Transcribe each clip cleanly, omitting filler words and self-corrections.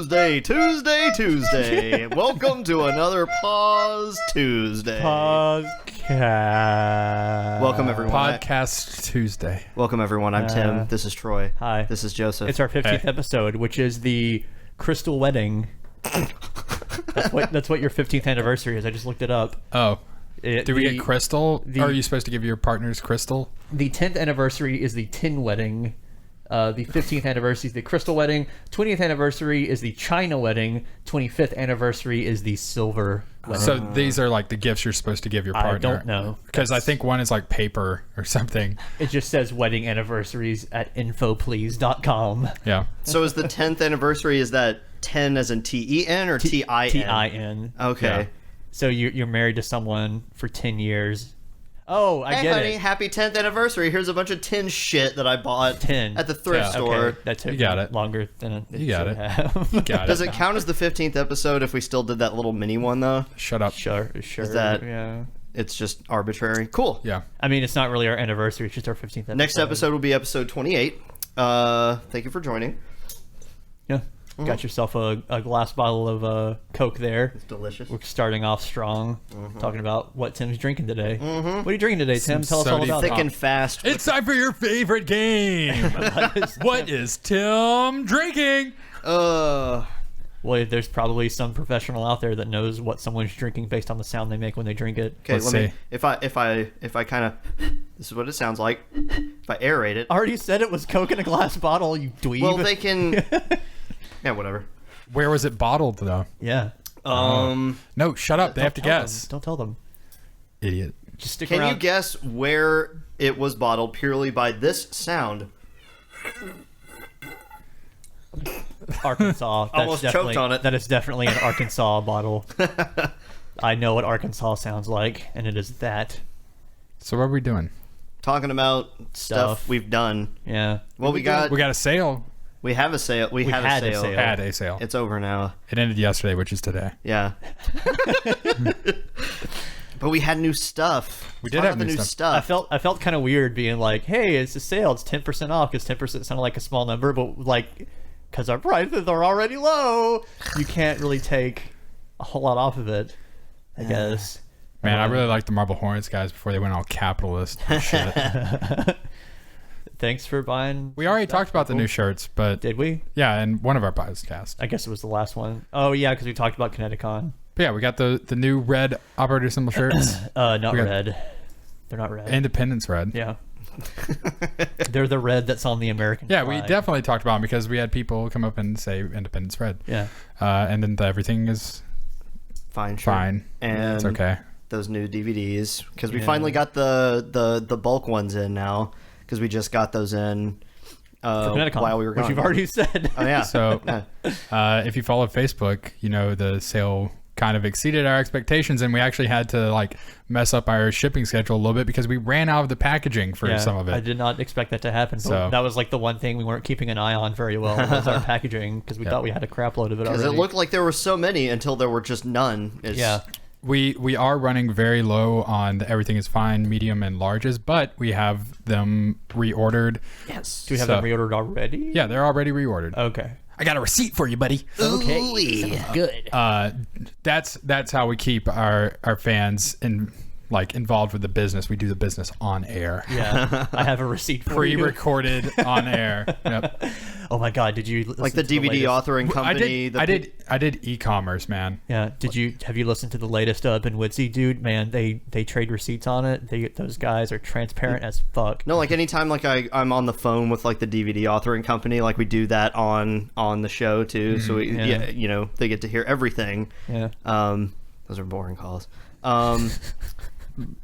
Tuesday. Welcome to another Pause Tuesday. Podcast. Welcome, everyone. Podcast Tuesday. Welcome, everyone. I'm Tim. This is Troy. Hi. This is Joseph. It's our 50th episode, which is the Crystal Wedding. That's what your 15th anniversary is. I just looked it up. Oh. Do we get crystal? Or are you supposed to give your partners crystal? The 10th anniversary is the Tin Wedding. The 15th anniversary is the Crystal Wedding. 20th anniversary is the China Wedding. 25th anniversary is the Silver Wedding. So these are like the gifts you're supposed to give your partner. I don't know. Because I think one is like paper or something. It just says wedding anniversaries at infoplease.com. Yeah. So is the 10th anniversary, is that 10 as in T-E-N or T-I-N? T-I-N. Okay. Yeah. So you're married to someone for 10 years. Oh, I hey, get honey, it. happy 10th anniversary. Here's a bunch of tin shit that I bought 10. at the thrift store. Okay, that took You got it. longer than it You got should it. have. You got Does it. it count as the 15th episode if we still did that little mini one, though? Shut up. Sure. Is that- Yeah. It's just arbitrary. Cool. Yeah. I mean, it's not really our anniversary. It's just our 15th episode. Next episode will be episode 28. Thank you for joining. Yeah. Got yourself a glass bottle of Coke there. It's delicious. We're starting off strong, talking about what Tim's drinking today. What are you drinking today, Tim? Tell us all soda about Thick it. and fast. It's time for your favorite game. What is Tim drinking? Well, there's probably some professional out there that knows what someone's drinking based on the sound they make when they drink it. Okay, Let's let me. see. If I kind of, this is what it sounds like. If I aerate it, I already said it was Coke in a glass bottle, you dweeb. well, they can. Yeah, whatever. Where was it bottled though? Yeah. No, shut up. They have to Don't tell guess. them. Don't tell them. Idiot. Just stick Can around. you guess where it was bottled purely by this sound? Arkansas. That's Almost choked definitely- on it. That is definitely an Arkansas bottle. I know what Arkansas sounds like, and it is that. So what are we doing? Talking about stuff Stuff. we've done. Yeah. Well, we got We got a sale. we have a sale. We have had a a sale. sale. Had a sale. It's over now. It ended yesterday, which is today. Yeah. But we had new stuff. We Let's did talk have about the new new stuff. stuff. I felt kind of weird being like, hey, it's a sale. It's 10% off, because 10% sounded like a small number, but like, because our prices are already low, you can't really take a whole lot off of it, I guess. Man, I really liked the Marble Hornets guys before they went all capitalist and shit. Thanks for buying. We already talked about the new shirts, but Did we? yeah, in one of our podcasts. I guess it was the last one. Oh, yeah, because we talked about Kineticon. But yeah, we got the new red operator symbol shirts. Not We got- red. They're not red. Independence red. Yeah. They're the red that's on the American Yeah, flag. we definitely talked about them because we had people come up and say Independence red. Yeah. And then everything is Fine. Sure. fine. And It's okay. those new DVDs, because we Yeah. finally got the bulk ones in now, because we just got those in For Kineticon, while we were gone. which you've already said. Oh yeah. So if you follow Facebook, you know the sale kind of exceeded our expectations, and we actually had to like mess up our shipping schedule a little bit because we ran out of the packaging for some of it. I did not expect that to happen. But So- that was like the one thing we weren't keeping an eye on very well was our packaging, because we thought we had a crap load of it Because already. it looked like there were so many until there were just none. Yeah. We are running very low on the everything is fine, medium, and larges, but we have them reordered. Yes. Do we have So- them reordered already? Yeah, they're already reordered. Okay. I got a receipt for you, buddy. Okay. Sounds good. That's how we keep our fans involved with the business. We do the business on air. Yeah. I have a receipt for you. Pre-recorded on air. Yep. Oh my God! Did you listen Like the to DVD latest? authoring company. I did e-commerce, man. Yeah. Have you listened to the latest BNWYDSE, dude? Man, they trade receipts on it. Those guys are transparent as fuck. No, like anytime like I'm on the phone with like the DVD authoring company, like we do that on the show too. So we, yeah. you know, they get to hear everything. Yeah. Those are boring calls.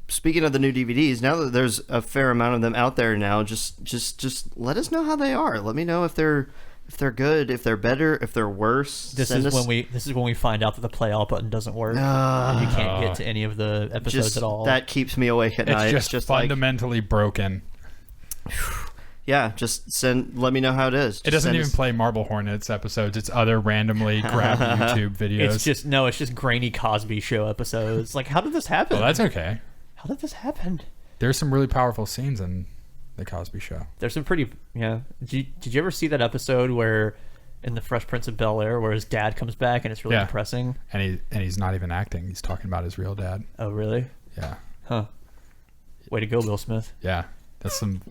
Speaking of the new DVDs, now that there's a fair amount of them out there now, just let us know how they are. Let me know if they're good, if they're better, if they're worse. This is when we find out that the play all button doesn't work. And you can't get to any of the episodes just at all. that keeps me awake at It's night. just fundamentally broken. Yeah, just let me know how it is. It doesn't even play Marble Hornets episodes. It's other randomly grabbed YouTube videos. It's just grainy Cosby Show episodes. Like, how did this happen? Well, that's okay. How did this happen? There's some really powerful scenes in the Cosby Show. There's some pretty, yeah. Did you ever see that episode where in the Fresh Prince of Bel-Air where his dad comes back and it's really depressing. And he's not even acting. He's talking about his real dad. Oh, really? Yeah. Huh. Way to go, Will Smith. Yeah. That's some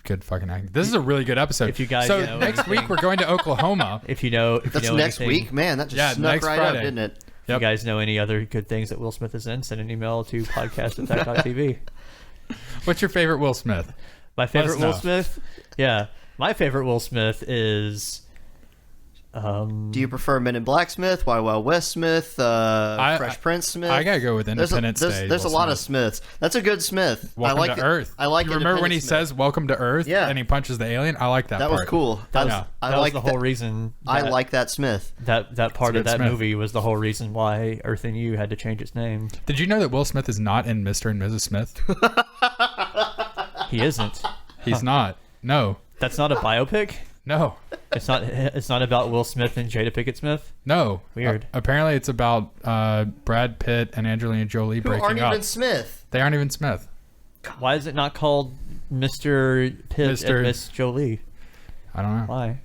good fucking acting. This is a really good episode. If you guys know next week we're going to Oklahoma. If you know next anything, week, man. That just snuck right Friday. up, didn't it? If you guys know any other good things that Will Smith is in, send an email to podcast@THAC.tv. What's your favorite Will Smith? My favorite Will Smith? Yeah. My favorite Will Smith is... Do you prefer Men in Black Smith, Wild Wild West Smith, Fresh Prince Smith? I gotta go with Independence Day. There's a lot of Smiths. That's a good Smith. Welcome to Earth. I like. You remember when he says "Welcome to Earth"? Yeah. And he punches the alien. I like that. That part. was cool. That was the whole reason. I like that Smith. That part of that Smith. movie was the whole reason why Earth and You had to change its name. Did you know that Will Smith is not in Mr. and Mrs. Smith? He isn't. He's not. No. That's not a biopic. No. It's not about Will Smith and Jada Pinkett Smith. No. Weird. Apparently, it's about Brad Pitt and Angelina Jolie Who breaking aren't up. even Smith. They aren't even Smith. Why is it not called Mr. Pitt and Miss Jolie? I don't know. Why?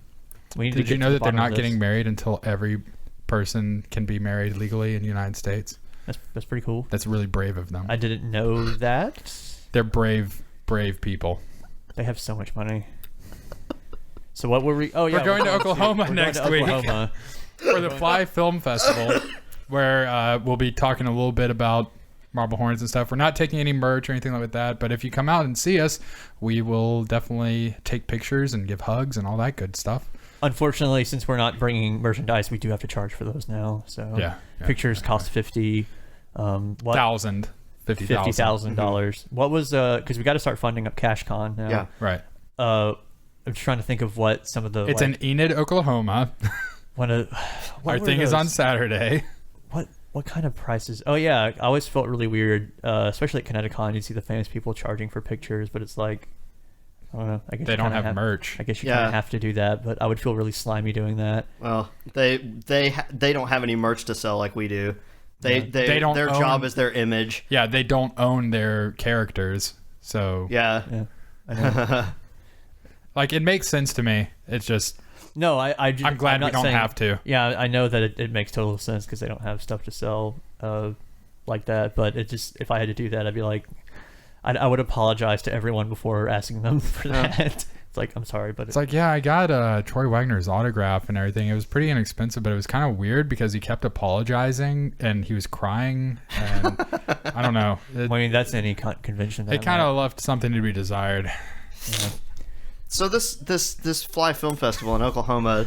We need to Did get you know to the that they're bottom not of getting this. married until every person can be married legally in the United States? That's pretty cool. That's really brave of them. I didn't know that. They're brave people. They have so much money. So what were we? Oh yeah, We're going to Oklahoma we're next going to week. Oklahoma. For the Fly Film Festival, where we'll be talking a little bit about Marble Hornets and stuff. We're not taking any merch or anything like that, but if you come out and see us, we will definitely take pictures and give hugs and all that good stuff. Unfortunately, since we're not bringing merchandise, we do have to charge for those now. So pictures cost $50,000. What was because we got to start funding up CashCon now. Yeah, right. I'm just trying to think of what some of the. It's in Enid, Oklahoma. Our thing is on Saturday. What kind of prices? Oh yeah, I always felt really weird, especially at Connecticut. You see the famous people charging for pictures, but it's like, I don't know. I guess they don't have merch. I guess you kind of have to do that, but I would feel really slimy doing that. Well, they don't have any merch to sell like we do. They don't. Their job is their image. Yeah, they don't own their characters, so yeah. I know. Like, it makes sense to me. It's just no. I'm glad we don't have to. Yeah, I know that it makes total sense because they don't have stuff to sell like that. But it just, if I had to do that, I'd be like, I would apologize to everyone before asking them for that. It's like, I'm sorry, but it's like, yeah, I got Troy Wagner's autograph and everything. It was pretty inexpensive, but it was kind of weird because he kept apologizing and he was crying, and I don't know. I mean, that's any convention. It kind of left something to be desired. Yeah. So this Fly Film Festival in Oklahoma,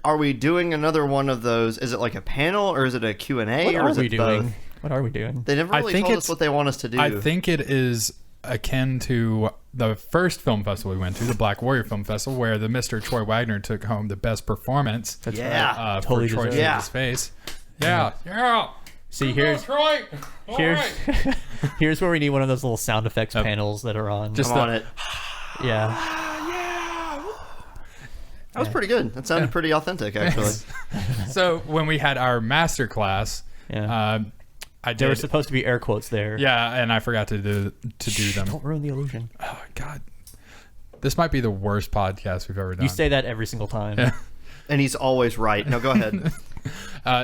are we doing another one of those? Is it like a panel or is it a Q&A or is it both? What are we doing? They never really told us what they want us to do. I think it is akin to the first film festival we went to, the Black Warrior Film Festival, where the Mr. Troy Wagner took home the best performance. That's right. Totally for Troy deserved. His face. Yeah. See, here's Troy. Here's where we need one of those little sound effects panels that are on. Just on it. Yeah. That was pretty good. That sounded pretty authentic, actually. So when we had our master class, there were supposed to be air quotes there. Yeah, and I forgot to do them. Don't ruin the illusion. Oh God, this might be the worst podcast we've ever done. You say that every single time. Yeah. And he's always right. No, go ahead.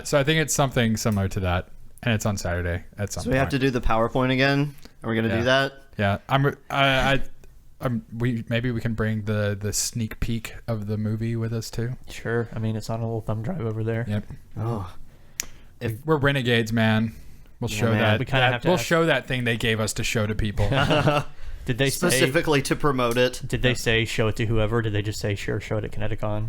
So I think it's something similar to that, and it's on Saturday at some point. So we have to do the PowerPoint again. Are we going to do that? Yeah, maybe we can bring the sneak peek of the movie with us too. Sure. I mean, it's on a little thumb drive over there. Yep. Oh, We're renegades, man. We'll show that. We kind of have to. We'll show that thing they gave us to show to people. Did they specifically to promote it? Did they say show it to whoever? Did they just say sure, show it at Connecticut?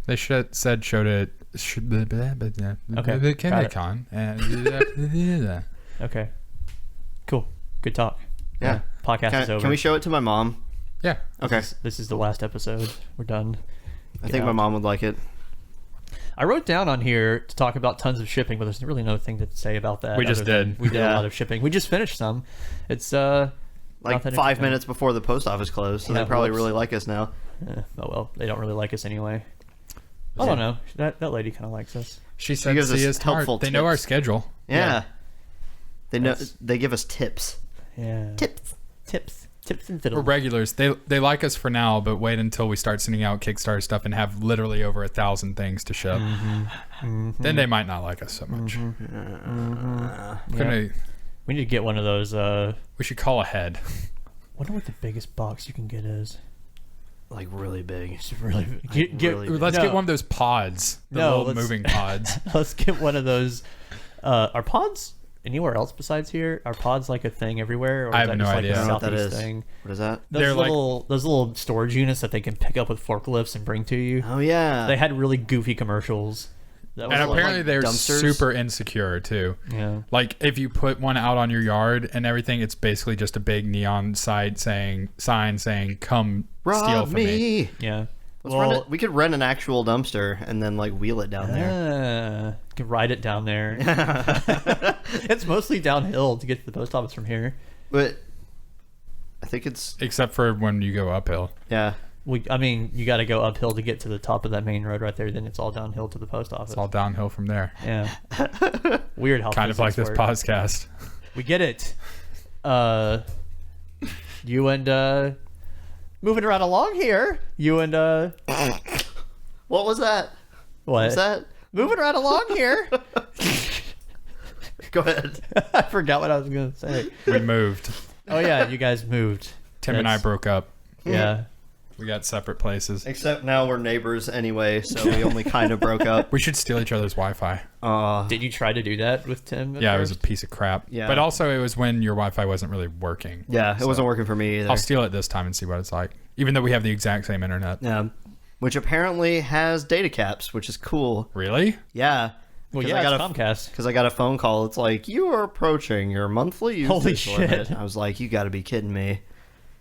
They said showed it. Okay. Connecticut. Okay. Cool. Good talk. Yeah. Podcast is over. Can we show it to my mom? Yeah. Okay. This is the last episode. We're done. I think my mom would like it. I wrote down on here to talk about tons of shipping, but there's really no thing to say about that. We just did. We did a lot of shipping. We just finished some. It's like 5 minutes before the post office closed, so they probably really like us now. Oh well, they don't really like us anyway. I don't know. That lady kind of likes us. She said see us helpful. They know our schedule. Yeah. They know. They give us tips. Yeah. Tips. Tips and We're fiddles. regulars. They like us for now, but wait until we start sending out Kickstarter stuff and have literally over 1,000 things to ship. Then they might not like us so much. Yeah. We need to get one of those. We should call ahead. Wonder what the biggest box you can get is. Like really big. It's really. Let's get one of those pods. The little moving pods. Let's get one of those. Are pods anywhere else besides here? Are pods like a thing everywhere? Or I is have that no just idea. Like I a don't know what that Southeast is. thing? What is that? They're Those little storage units that they can pick up with forklifts and bring to you. Oh yeah. They had really goofy commercials. That And was apparently like they're dumpsters? super insecure too. yeah. Like if you put one out on your yard and everything, it's basically just a big neon sign saying "Come steal Rob from me." Yeah. We could rent an actual dumpster and then like wheel it down there. You can ride it down there. It's mostly downhill to get to the post office from here. But I think it's Except for when you go uphill. yeah. I mean, you got to go uphill to get to the top of that main road right there. Then it's all downhill to the post office. It's all downhill from there. Yeah. Weird how Kind of like physics this work. podcast. We get it. You and moving right along here. You and What was that? what? Was that? Moving right along here. Go ahead. I forgot what I was gonna say. We moved. Oh yeah, you guys moved. Tim and I That's- broke up. Yeah. We got separate places. Except now we're neighbors anyway, so we only kind of broke up. We should steal each other's Wi-Fi. Did you try to do that with Tim? Yeah, it was a piece of crap. Yeah. But also it was when your Wi-Fi wasn't really working. Yeah, it wasn't working for me either. I'll steal it this time and see what it's like. Even though we have the exact same internet. Yeah. Which apparently has data caps, which is cool. Really? Yeah. Well, 'Cause yeah, I got it's a- Comcast. Because I got a phone call. It's like, you are approaching your monthly usage Holy limit. shit. I was like, you got to be kidding me.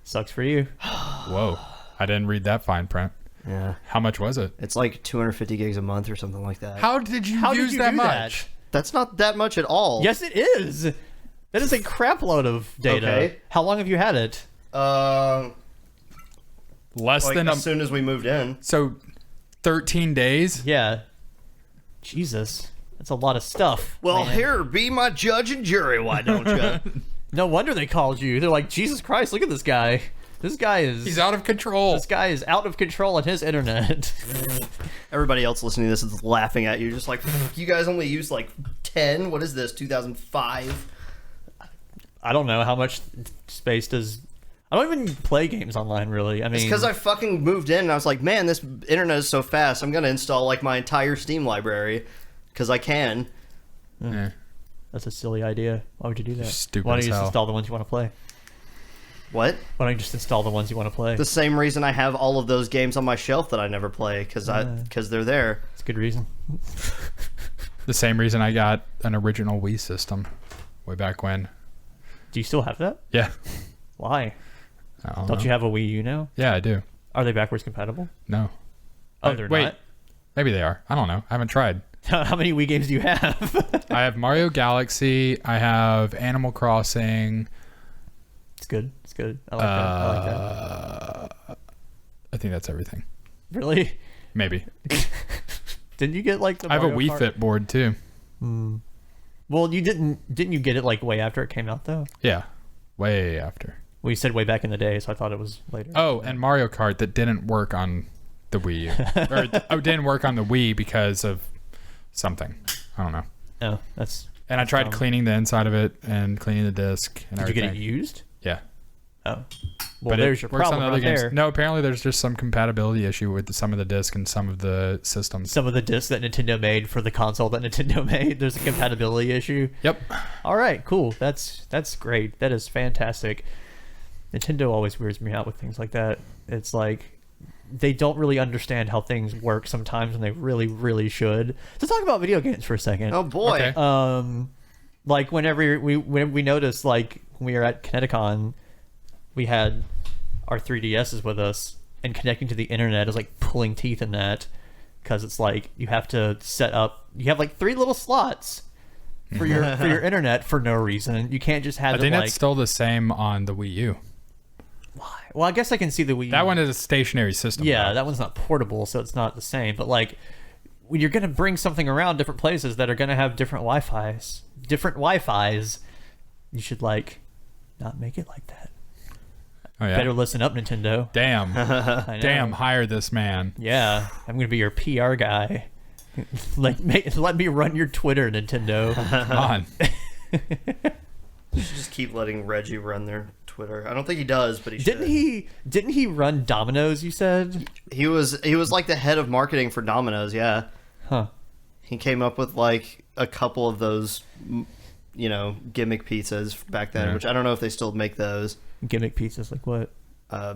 Sucks for you. Whoa. I didn't read that fine print. Yeah. How much was it? It's like 250 gigs a month or something like that. How did you How did use you that do much? That's not that much at all. Yes, it is. That is a crap load of data. Okay. How long have you had it? Less Like than as soon as we moved in. So 13 days? Yeah. Jesus. That's a lot of stuff. Well, man. here, be my judge and jury, why don't you? No wonder they called you. They're like, Jesus Christ, look at this guy. This guy is... He's out of control. This guy is out of control on his internet. Everybody else listening to this is laughing at you, just like, you guys only use like 10? What is this, 2005? I don't know how much space does... I don't even play games online, really. I mean... It's because I fucking moved in and I was like, man, this internet is so fast, I'm going to install like my entire Steam library. Because I can. Yeah. That's a silly idea. Why would you do that? Stupid Why don't as you just hell. install the ones you want to play? What? Why don't you just install the ones you want to play? The same reason I have all of those games on my shelf that I never play, because they're there. It's a good reason. The same reason I got an original Wii system way back when. Do you still have that? Yeah. Why? I Don't you have a Wii U now? Yeah, I do. Are they backwards compatible? No. Oh, they're wait. not? Maybe they are. I don't know. I haven't tried. How many Wii games do you have? I have Mario Galaxy. I have Animal Crossing. It's good. It's good. I like that. I like that. I think that's everything. Really? Maybe. Didn't you get like the I have a Mario Wii Kart? Fit board too. Well, you didn't you get it like way after it came out though? Yeah. Way after. Well, you said way back in the day, so I thought it was later. Oh, and Mario Kart that didn't work on the Wii U. Or didn't work on the Wii because of something. I don't know. Oh, that's... And I tried dumb. cleaning the inside of it and cleaning the disc and Did you everything. get it used? Yeah. Oh. Well, But there's it your works on problem the other right games. there. No, apparently there's just some compatibility issue with some of the disc and some of the systems. Some of the discs that Nintendo made for the console that Nintendo made, there's a compatibility issue. Yep. All right, cool. That's great. That is fantastic. Nintendo always weirds me out with things like that. It's like they don't really understand how things work sometimes, and they really, really should. So talk about video games for a second. Oh boy. Okay. Like whenever we noticed, like when we were at Kineticon, we had our 3DSs with us, and connecting to the internet is like pulling teeth in that, because it's like you have to set up. You have like 3 little slots for your internet for no reason. You can't just have I it think like. it's still the same on the Wii U. Why? Well, I guess I can see the Wii. That one is a stationary system. Yeah, though. that one's not portable, so it's not the same. But like, when you're gonna bring something around different places that are gonna have different Wi-Fi's, you should like not make it like that. Oh yeah. Better listen up, Nintendo. Damn. I know. Damn. Hire this man. Yeah, I'm gonna be your PR guy. Let me run your Twitter, Nintendo. Come on. You should just keep letting Reggie run their Twitter. I don't think he does, but he should. Didn't he run Domino's? You said. He was like the head of marketing for Domino's. Yeah. Huh. He came up with like a couple of those, gimmick pizzas back then, Yeah. which I don't know if they still make those. Gimmick pizzas like what? I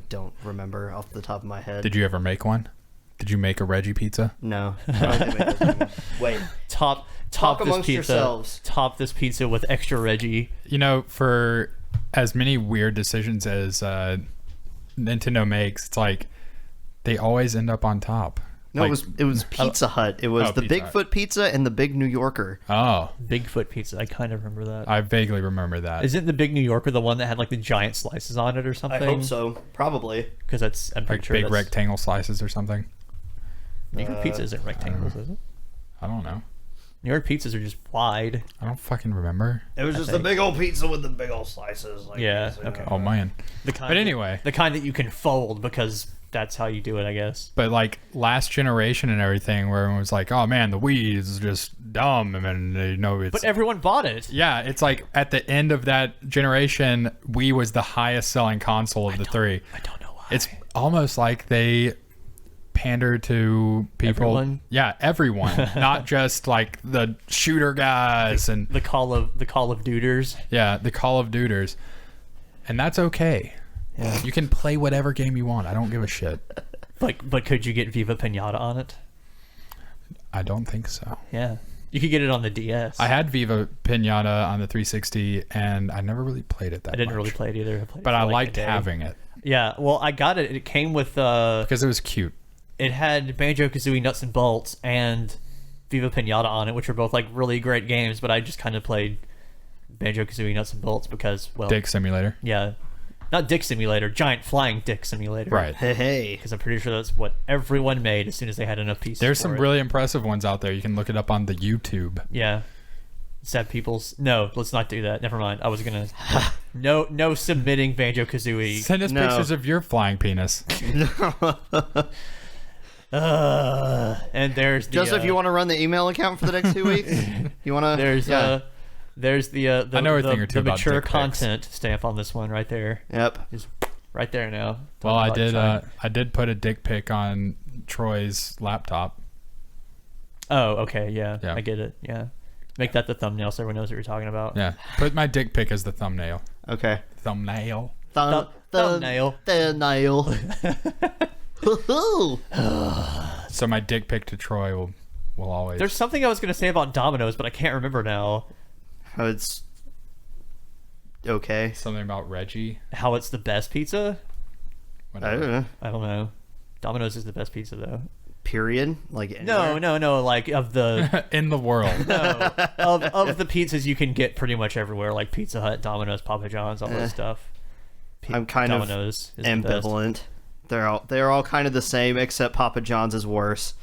don't remember off the top of my head. Did you ever make one? Did you make a Reggie pizza? No. I don't think they make those anymore. Wait. Top Talk this amongst pizza. yourselves. Top this pizza with extra Reggie. For as many weird decisions as Nintendo makes, it's like they always end up on top. No, Like- it was Pizza Hut. It was the Pizza Hut. Bigfoot pizza and the Big New Yorker. Oh, Bigfoot pizza. I kind of remember that. I vaguely remember that. Isn't the Big New Yorker the one that had like the giant slices on it or something? I hope so. Probably. Because I'm pretty Like sure big that's... rectangle slices or something? New York pizza isn't rectangles, is it? I don't know. New York pizzas are just wide. I don't fucking remember. It was just the think. big old pizza with the big old slices. Like Yeah, this, okay. Oh man. The kind But anyway, the kind that you can fold because that's how you do it, I guess. but like last generation and everything, where everyone was like, "Oh man, the Wii is just dumb," and it's. But everyone bought it. Yeah, it's like at the end of that generation, Wii was the highest selling console of the three. I don't know why. It's almost like they pander to people. Everyone? Yeah, everyone, not just like the shooter guys and the Call of Duters. yeah, the Call of Duters, and that's okay. Yeah. You can play whatever game you want. I don't give a shit. But could you get Viva Pinata on it? I don't think so. Yeah. You could get it on the DS. I had Viva Pinata on the 360, and I never really played it that I didn't much. really play it either. I played it But for I like a liked day. having it Yeah. Well, I got it. It came with because it was cute. it had Banjo-Kazooie Nuts and Bolts and Viva Pinata on it, which were both like really great games, but I just kind of played Banjo-Kazooie Nuts and Bolts because, well, Dick Simulator. yeah. Not Dick Simulator, Giant Flying Dick Simulator. Right. Hey. Because I'm pretty sure that's what everyone made as soon as they had enough pieces. There's for some it. really impressive ones out there. You can look it up on the YouTube. Yeah. Sad people's. No, let's not do that. Never mind. I was gonna. No submitting Banjo-Kazooie. Send us No. pictures of your flying penis. And there's the. Joseph, you want to run the email account for the next 2 weeks? You want to? There's the I know a thing or two the about mature dick pics. content stamp on this one right there. Yep. Just right there now. Well, I Talking did. about China. I did put a dick pic on Troy's laptop. Oh, okay, yeah, Yeah. I get it. Yeah, make that the thumbnail so everyone knows what you're talking about. Yeah, put my dick pic as the thumbnail. Okay. Thumbnail. Thumbnail. Thumbnail. Hoo-hoo. So my dick pic to Troy will always. There's something I was gonna say about Domino's, but I can't remember now. Oh, it's okay. something about Reggie. How it's the best pizza? I Whatever. don't know. I don't know. Domino's is the best pizza though. Period. Like anywhere? No. Like of the In the world. no of the pizzas you can get pretty much everywhere, like Pizza Hut, Domino's, Papa John's, all that stuff. I'm kind of Domino's is the best. ambivalent. They're all kind of the same, except Papa John's is worse.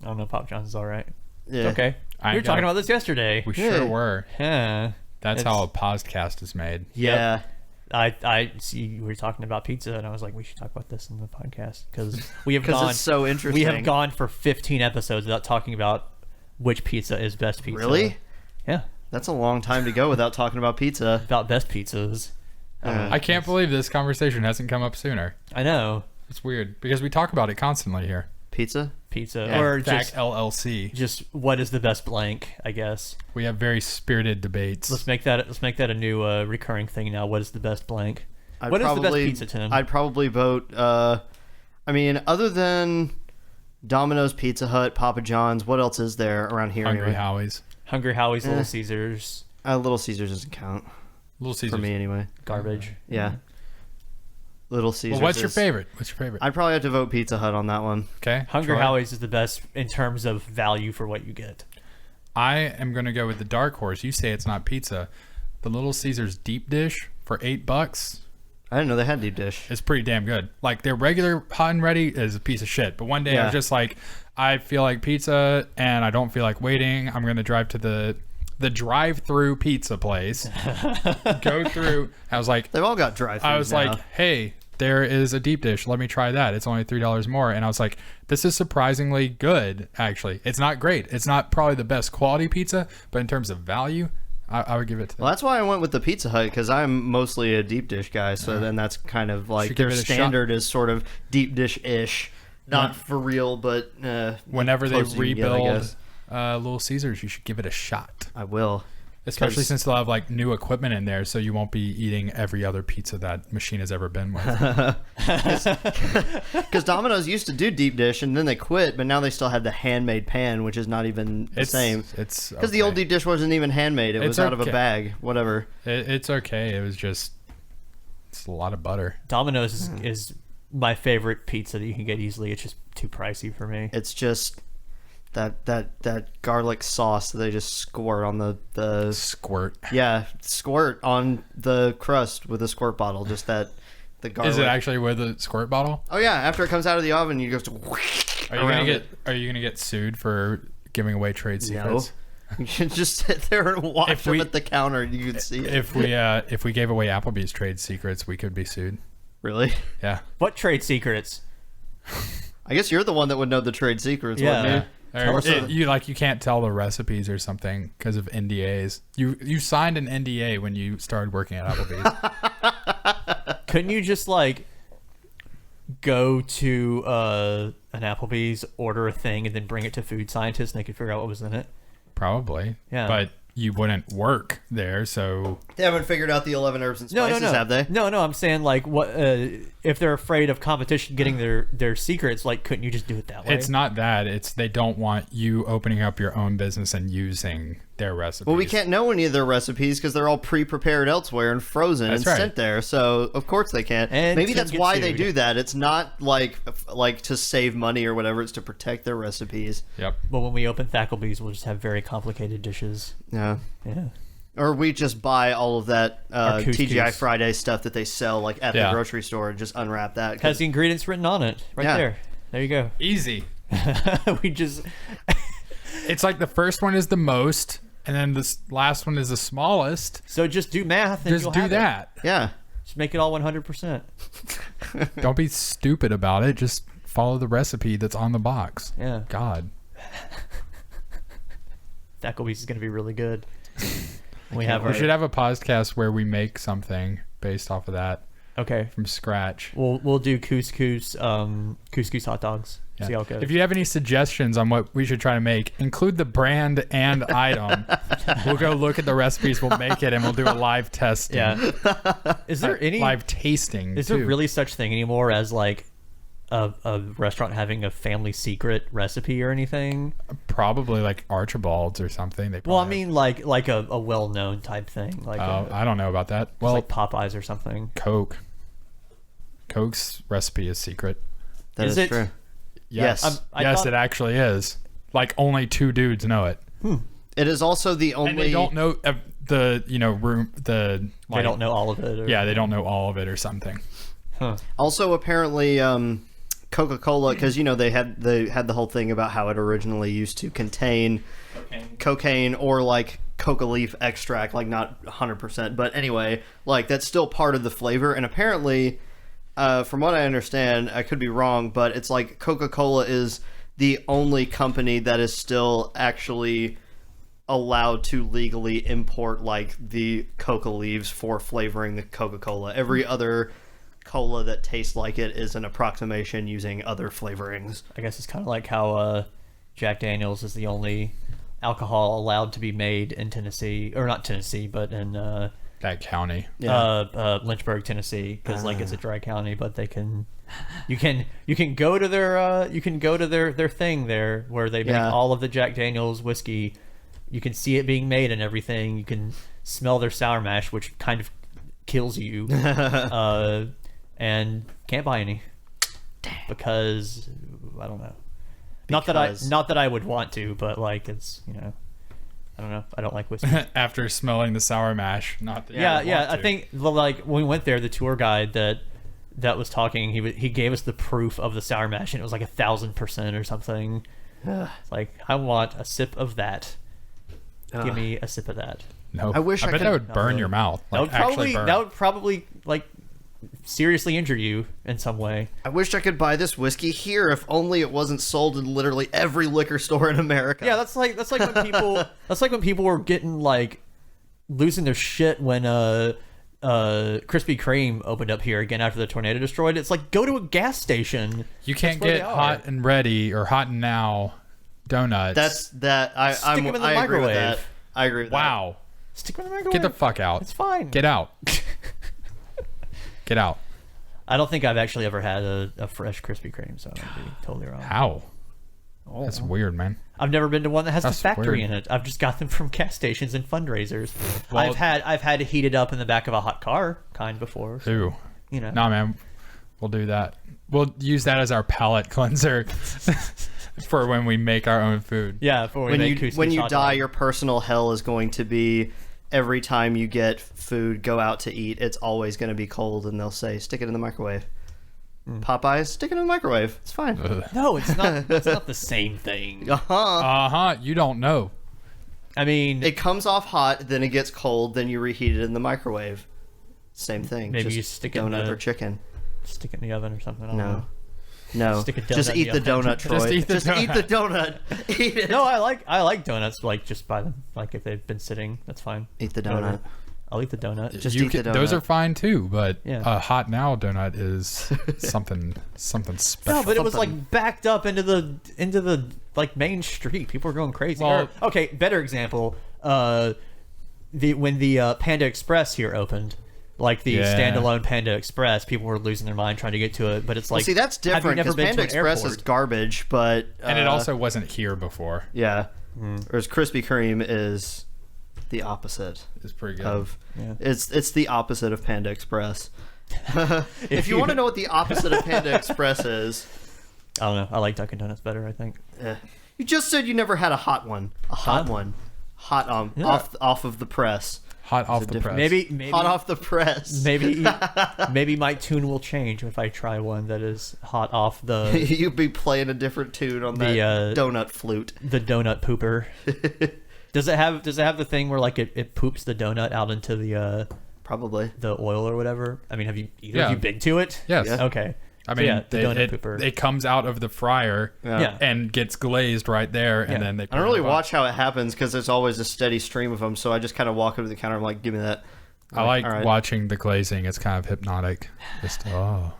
I don't know. Papa John's is all right. Yeah. Okay. I We were talking got- about this yesterday. We Yeah. sure were. Yeah. That's It's- how a podcast is made. Yeah. I see we were talking about pizza, and I was like, we should talk about this in the podcast because we have Because gone. it's so interesting. We have gone for 15 episodes without talking about which pizza is best pizza. Really? Yeah. That's a long time to go without talking about pizza. About best pizzas. I can't believe this conversation hasn't come up sooner. I know. It's weird because we talk about it constantly here. Pizza? Pizza Yeah. or THAC just LLC. what is the best blank? I guess. We have very spirited debates. Let's make that a new recurring thing now. What is the best blank? What is the best pizza, Tim? I'd probably vote. I mean, other than Domino's, Pizza Hut, Papa John's, what else is there around here? Hungry anyway? Howie's. Hungry Howie's, Little Caesars, Little Caesars doesn't count Little Caesars. for me anyway. garbage. Yeah. Little Caesars. Well, what's your is- favorite? What's your favorite? I'd probably have to vote Pizza Hut on that one. Okay. Hungry Troy? Howie's is the best in terms of value for what you get. I am going to go with the dark horse. You say it's not pizza. The Little Caesars deep dish for $8 I didn't know they had deep dish. is pretty damn good. Like their regular hot and ready is a piece of shit. But one day I Yeah. was just like, I feel like pizza and I don't feel like waiting. I'm going to drive to the the drive-through pizza place. Go through. I was like, They've all got drive-throughs I was now. like, hey, there is a deep dish. Let me try that. It's only $3 more. And I was like, this is surprisingly good, actually. It's not great. It's not probably the best quality pizza, but in terms of value, I would give it to them. Well, that's why I went with the Pizza Hut, because I'm mostly a deep dish guy. So then that's kind of like Should give their it a standard is sort of deep dish-ish. Not for real, but Whenever they close as you can get, I rebuild guess. Little Caesars, you should give it a shot. I will. Especially 'Cause- since they'll have like new equipment in there, so you won't be eating every other pizza that machine has ever been with. Because Domino's used to do deep dish, and then they quit, but now they still have the handmade pan, which is not even the same. It's Because the old deep dish wasn't even handmade; it was out of a okay. bag, whatever. It's okay. It was just it's a lot of butter. Domino's is my favorite pizza that you can get easily. It's just too pricey for me. It's just that garlic sauce that they just squirt on the Squirt. squirt on the crust with a squirt bottle. Just the garlic. Is it actually with a squirt bottle? Oh yeah! After it comes out of the oven, you go Are you gonna get sued for giving away trade secrets? No. You can just sit there and watch If them we- at the counter, and you can see it. If we gave away Applebee's trade secrets, we could be sued. Really? Yeah. What trade secrets? I guess you're the one that would know the trade secrets, wouldn't you? Or us a- you can't tell the recipes or something because of NDAs. You signed an NDA when you started working at Applebee's. Couldn't you just like go to an Applebee's, order a thing, and then bring it to food scientists, and they could figure out what was in it? Probably. Yeah. But you wouldn't work there, so They haven't figured out the 11 herbs and No, spices, no, no. have they? No, no. I'm saying like, what if they're afraid of competition getting their secrets? Like, couldn't you just do it that way? it's not that. It's they don't want you opening up your own business and using their recipes. Well, we can't know any of their recipes because they're all pre-prepared elsewhere and frozen That's and right. sent there. So of course they can't. And Maybe Tim that's gets why they sued. do that. It's not like to save money or whatever. It's to protect their recipes. Yep. But when we open Thackelbees, we'll just have very complicated dishes. Yeah. Yeah. Or we just buy all of that Or couscous. TGI Friday stuff that they sell like at the Yeah. grocery store and just unwrap that. Has the ingredients written on it right Yeah. there. There you go. Easy. We just It's like the first one is the most, and then this last one is the smallest. so just do math and Just you'll do have it. that. Yeah. Just make it all 100%. Don't be stupid about it. Just follow the recipe that's on the box. Yeah. God. Thackelbees is going to be really good. We can't have We our should have a podcast where we make something based off of that okay. from scratch. We'll do couscous hot dogs. Yeah. See how it goes. If you have any suggestions on what we should try to make, include the brand and item. We'll go look at the recipes, we'll make it, and we'll do a live testing. yeah. Is there any live tasting? Is too. there really such thing anymore as like a restaurant having a family secret recipe or anything? Probably like Archibald's or something. They Well, I probably mean like a well-known type thing, like have- I don't know about that. Well, like Popeyes or something. Coke's recipe is secret. That Is is it? true. Yes, I yes, thought- it actually is. Like only 2 dudes know it, It is also the only. and they don't know the room the. They don't know all of it. Or, Yeah, they don't know all of it or something. Huh. Also, apparently, Coca-Cola, because they had the whole thing about how it originally used to contain cocaine or like coca leaf extract, like not 100%, but anyway, like that's still part of the flavor. And apparently, from what I understand, I could be wrong, but it's like Coca-Cola is the only company that is still actually allowed to legally import like the coca leaves for flavoring the Coca-Cola. Every other cola that tastes like it is an approximation using other flavorings. I guess it's kind of like how Jack Daniels is the only alcohol allowed to be made in Tennessee, or not Tennessee, but in That county. Lynchburg, Tennessee, because like it's a dry county, but they can, you can go to their thing there where they make Yeah. all of the Jack Daniels whiskey. You can see it being made and everything. You can smell their sour mash, which kind of kills you, and can't buy any because I don't know. Not that I would want to, but like it's I don't know. I don't like whiskey. After smelling the sour mash, not that Yeah, you yeah. want I to. think like when we went there, the tour guide that was talking, he gave us the proof of the sour mash, and it was like 1,000% or something. It's like I want a sip of that. Give me a sip of that. No, I wish I bet could- that would burn your mouth. Like, That would probably like seriously injure you in some way. I wish I could buy this whiskey here if only it wasn't sold in literally every liquor store in America. Yeah, that's like when people were getting like losing their shit when Krispy Kreme opened up here again after the tornado destroyed it. It's like, go to a gas station. You can't That's where get they are. hot and ready or hot and now donuts. Stick them in the microwave. agree with that. I agree with Wow. Stick them in the microwave. Get the fuck out. It's fine. Get out. Get out. I don't think I've actually ever had a fresh Krispy Kreme, so I might be totally wrong. How? Oh. That's weird, man. I've never been to one that has That's the factory weird. in it. I've just got them from gas stations and fundraisers. Well- I've had to heat it up in the back of a hot car before. So, Ew. you know. Nah, man. We'll do that. We'll use that as our palate cleanser for when we make our own food. Yeah, before we when make you couscous when you hot die, dog. your personal hell is going to be every time you get food, go out to eat. It's always going to be cold, and they'll say, "Stick it in the microwave." Popeyes, stick it in the microwave. It's fine. No, it's not. It's not the same thing. You don't know. I mean, It comes off hot, then it gets cold, then you reheat it in the microwave. Same thing. Maybe just you stick it in donut the- or chicken. stick it in the oven or something. I don't know. No, Stick a donut just in eat the the oven. donut, Troy. Just eat the Eat the donut. Eat it. No, I like donuts. Like, just buy them. Like, if they've been sitting, that's fine. Eat the Whatever. donut. I'll eat the donut. Just You eat the can, those donut. are fine too, but Yeah. a hot now donut is something special. No, but it was Something. like backed up into the like main street. People were going crazy. Well- Okay, better example. When the Panda Express here opened, like the Yeah. standalone Panda Express, people were losing their mind trying to get to it. But it's like, See, that's have you different never because been Panda to an Express is airport? garbage, but and it also wasn't here before. yeah. Whereas Krispy Kreme is the opposite It's pretty good. of Yeah. it's the opposite of Panda Express. If you want to know what the opposite of Panda Express is, I don't know. I like Dunkin' Donuts better, I think. you just said you never had a hot one. A hot one. Hot Yeah. off of the press. Hot off it the different? press. Maybe Hot off the press. maybe my tune will change if I try one that is hot off the You'd be playing a different tune on that donut flute. the donut pooper. Does it have the thing where like it poops the donut out into the Probably. oil or whatever? I mean, have you Yeah. been to it? Yes. Yeah. Okay. I So mean, yeah, the donut it, pooper. it comes out of the fryer Yeah. and gets glazed right there, and Yeah. then they. I don't really watch how it happens because there's always a steady stream of them, so I just kind of walk up to the counter and I'm like, give me that. I like all right. watching the glazing. It's kind of hypnotic. Just I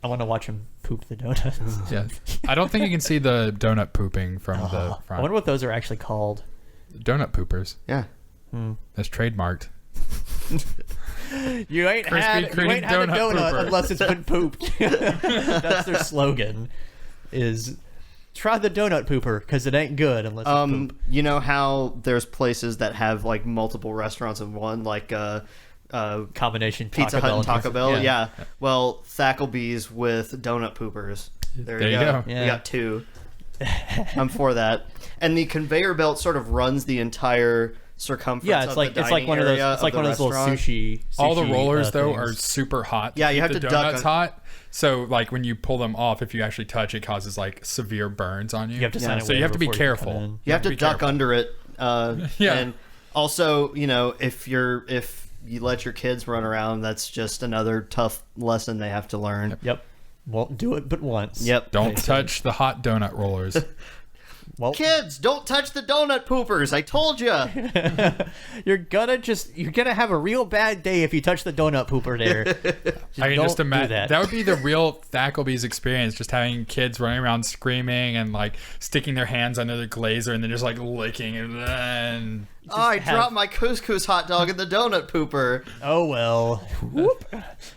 want to watch him poop the donuts. yeah. I don't think you can see the donut pooping from the I front. wonder what those are actually called. Donut poopers. Yeah. That's trademarked. You ain't Krispy had a Kreme donut pooper. unless it's been pooped. That's their slogan. Is try the donut pooper because it ain't good unless it's poop. You know how there's places that have like multiple restaurants in one, like Combination Pizza Taco Hut and Bell Taco Bell? Yeah. Yeah. Well, Thackelbee's with donut poopers. There you you go. go. Yeah. We got two. I'm for that. And the conveyor belt sort of runs the entire circumference. Yeah, it's of like the it's like dining one of those. area It's like of one the of those little restaurant. sushi. All the rollers though things. are super hot. Yeah, you have the to duck donut's on- hot. So like when you pull them off, if you actually touch, it causes like severe burns on you. You have to sign a So you have to be waiver before you come careful. in. You have to be duck careful. under it. Yeah. And also, you know, if you let your kids run around, that's just another tough lesson they have to learn. Yep. Won't do it but once. Yep. Don't touch the hot donut rollers. Well, Kids, don't touch the donut poopers. I told you. you're gonna have a real bad day if you touch the donut pooper there. I can don't just do imagine that. would be the real Thackelbee's experience, just having kids running around screaming and like sticking their hands under the glazer and then just like licking it. And Oh, I dropped my couscous hot dog in the donut pooper. Oh well. Whoop.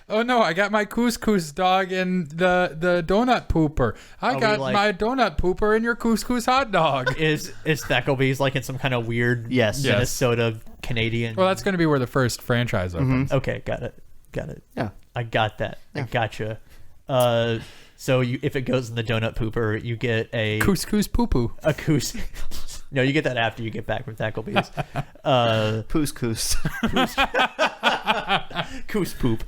oh no, I got my couscous dog in the donut pooper. I we got like- my donut pooper in your couscous hot dog. Is Thackelbee's like in some kind of weird Yes. Yes. Minnesota Canadian? Well, that's going to be where the first franchise opens. Okay, got it. Yeah. I got that. I gotcha. So if it goes in the donut pooper, you get a Couscous poo poo. a coos. No, you get that after you get back from Thackelbee's. Couscous. Coos poop.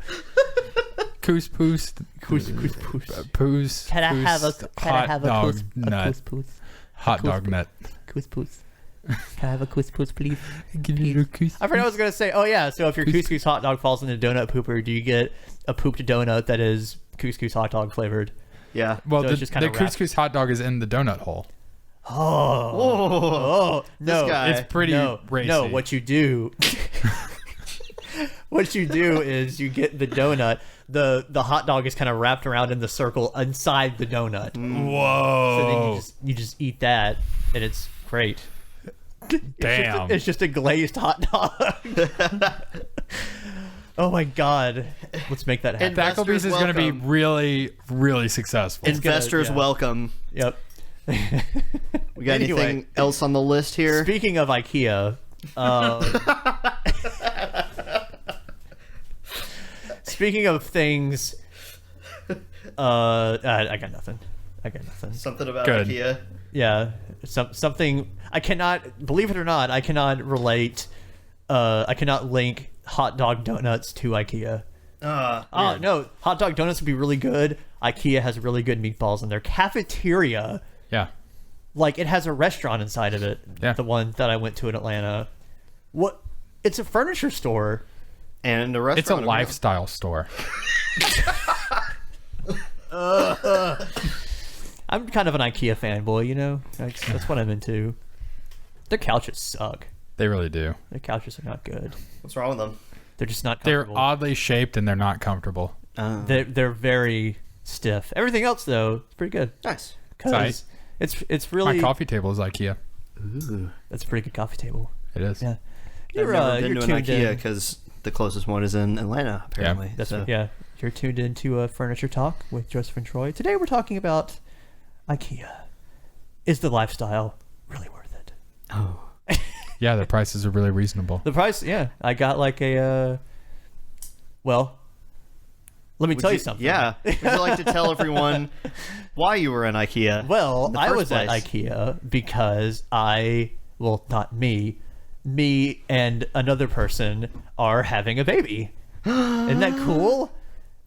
Coos poos. Coos poos. Poos. Can I have a hot can I have a dog coos nut. poos? Hot dog nut. Coos poos. Can I have a couscous, please? Give you a kiss. I forgot what I was gonna say. Oh yeah, so if your couscous hot dog falls into donut pooper, do you get a pooped donut that is couscous hot dog flavored? Yeah. Well, So it's just kinda the couscous hot dog is in the donut hole. Oh no, This guy. It's pretty racy. No, what you do, what you do is you get the donut. The hot dog is kind of wrapped around in the circle inside the donut. Whoa. So then you just eat that, and it's great. Damn. It's just a glazed hot dog. Oh my god. Let's make that happen. Applebee's is going to be welcome. really, really successful. Investors yeah. welcome. Yep. We got Anyway. anything else on the list here? Speaking of IKEA, speaking of things, I got nothing. Something about Good. IKEA. Yeah, something I cannot, believe it or not, I cannot relate. I cannot link hot dog donuts to IKEA. Oh no, hot dog donuts would be really good. IKEA has really good meatballs in their cafeteria. Yeah. Like it has a restaurant inside of it. Yeah. The one that I went to in Atlanta. What? It's a furniture store. And a restaurant. It's a of lifestyle store. I'm kind of an IKEA fanboy, you know. That's what I'm into. Their couches suck. They really do. Their couches are not good. What's wrong with them? They're just not They're comfortable. oddly shaped and they're not comfortable. They're very stiff. Everything else though, it's pretty good. Nice. Cause it's really My coffee table is IKEA. Ooh. that's a pretty good coffee table. It is. Yeah. I've You're never been you're to an tuned IKEA in. because the closest one is in Atlanta, apparently. That's so. yeah. You're tuned into Furniture Talk with Joseph and Troy. Today we're talking about IKEA. Is the lifestyle really worth it? Oh. Yeah, the prices are really reasonable. The price, yeah. I got like a well, let me tell you something. Yeah. Would you like to tell everyone why you were in IKEA? Well, in the I first was at place? IKEA because not me and another person are having a baby. Isn't that cool?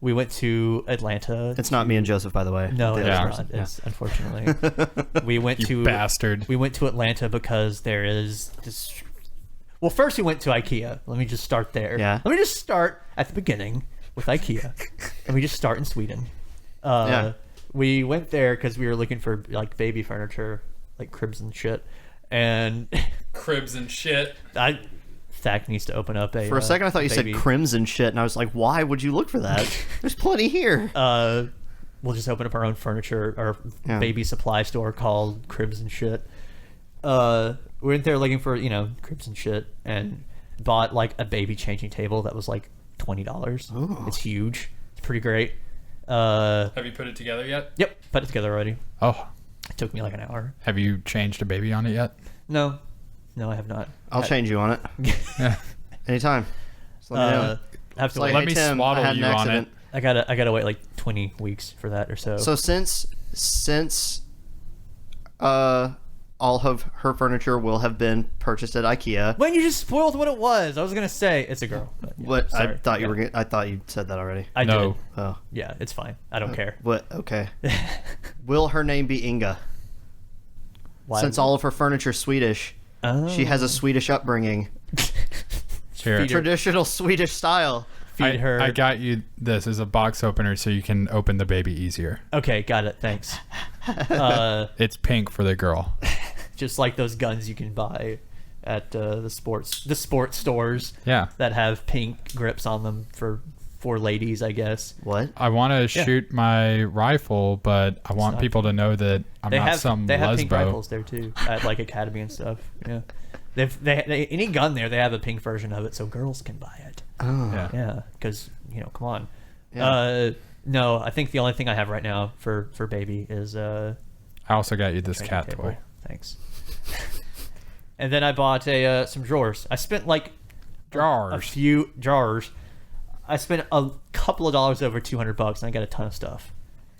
We went to Atlanta. It's not me and Joseph, by the way. No, The it's other not. person. It's unfortunately. We went You to bastard. We went to Atlanta because there is this. Well, first we went to IKEA. Let me just start there. Yeah. Let me just start at the beginning with IKEA. Let me just start in Sweden. Yeah. We went there because we were looking for like baby furniture, like cribs and shit. And Cribs and shit. THAC needs to open up a. For a second, I thought you baby. said crimson shit, and I was like, why would you look for that? There's plenty here. We'll just open up our own furniture or Yeah. baby supply store called Cribs and Shit. We went there looking for, cribs and shit and bought like a baby changing table that was like $20. Ooh. It's huge. It's pretty great. Have you put it together yet? Yep, put it together already. Oh, It took me like an hour. have you changed a baby on it yet? No, I have not. I'll change you on it. Yeah. Anytime. Just let me know. I have to It's like, wait. Let hey, me Tim, swaddle I had an you on accident. it. I gotta wait like 20 weeks for that or so. So since all of her furniture will have been purchased at IKEA. when you just spoiled what it was, I was gonna say it's a girl. But, yeah, What I sorry. thought you Yeah. were gonna, I thought you said that already. I No. did. Oh. Yeah, it's fine. I don't care. What? Okay. Will her name be Inga? Why? Since all of her furniture's Swedish, she has a Swedish upbringing. Here. Feed her. Traditional Swedish style. Feed her. I got you this as a box opener so you can open the baby easier. Okay, got it. Thanks. It's pink for the girl. Just like those guns you can buy at the sports stores Yeah. that have pink grips on them for ladies, I guess. What? I want to shoot my rifle, but I want not- people to know that I'm They not have some they have pink lesbo. rifles there too at like Academy and stuff. Yeah, they any gun there they have a pink version of it so girls can buy it. Oh. Yeah. Yeah, because come on. Yeah. No, I think the only thing I have right now for baby is I also got you this training cat table. toy. Thanks. And then I bought some drawers. I spent like a Jars. few jars. I spent a couple of dollars over $200 and I got a ton of stuff.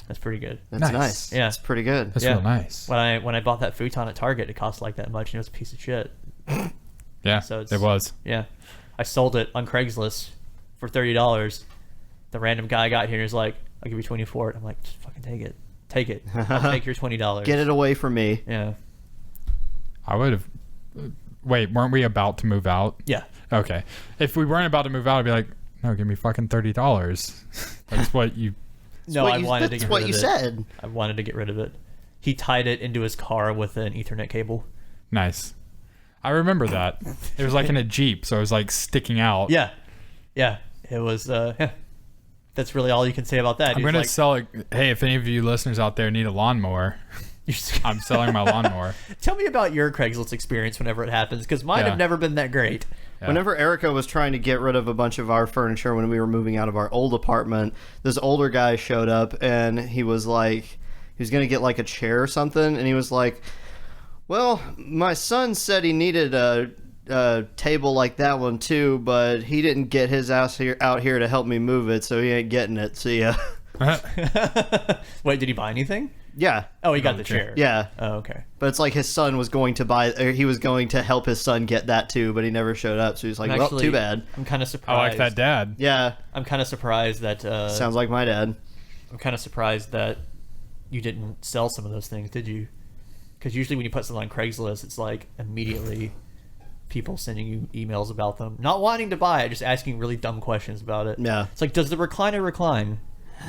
That's pretty good. That's Nice. nice. Yeah. That's pretty good. That's Yeah. real nice. When I bought that futon at Target, it cost like that much and it was a piece of shit. Yeah, So it's- it was. Yeah. I sold it on Craigslist for $30. The random guy got here and was like, I'll give you 20 for it. I'm like, just fucking take it. Take it. I'll take your $20. Get it away from me. Yeah. I would have Wait, weren't we about to move out? Yeah. Okay. If we weren't about to move out, I'd be like, no, give me fucking $30. That's what you... No, I wanted to That's get what rid you of it. said. I wanted to get rid of it. He tied it into his car with an Ethernet cable. Nice. I remember that. It was like in a Jeep, so it was like sticking out. Yeah. Yeah. It was, that's really all you can say about that. I'm going to sell it. Hey, if any of you listeners out there need a lawnmower, I'm selling my lawnmower. Tell me about your Craigslist experience whenever it happens, because mine have never been that great. Yeah. Whenever Erica was trying to get rid of a bunch of our furniture when we were moving out of our old apartment, this older guy showed up and he was like, he was going to get like a chair or something. And he was like, well, my son said he needed a table like that one too, but he didn't get his ass out here to help me move it, so he ain't getting it. See ya. Wait, did he buy anything? Yeah. Oh, he got the chair. Yeah. Oh, okay. But it's like his son was going to buy, or he was going to help his son get that too, but he never showed up. So he's like, well, too bad. I'm kind of I surprised. like that dad. Yeah. I'm kind of surprised that... Sounds like my dad. I'm kind of surprised that you didn't sell some of those things, did you? Because usually when you put something on Craigslist, it's like immediately people sending you emails about them. Not wanting to buy it, just asking really dumb questions about it. Yeah. It's like, does the recliner recline?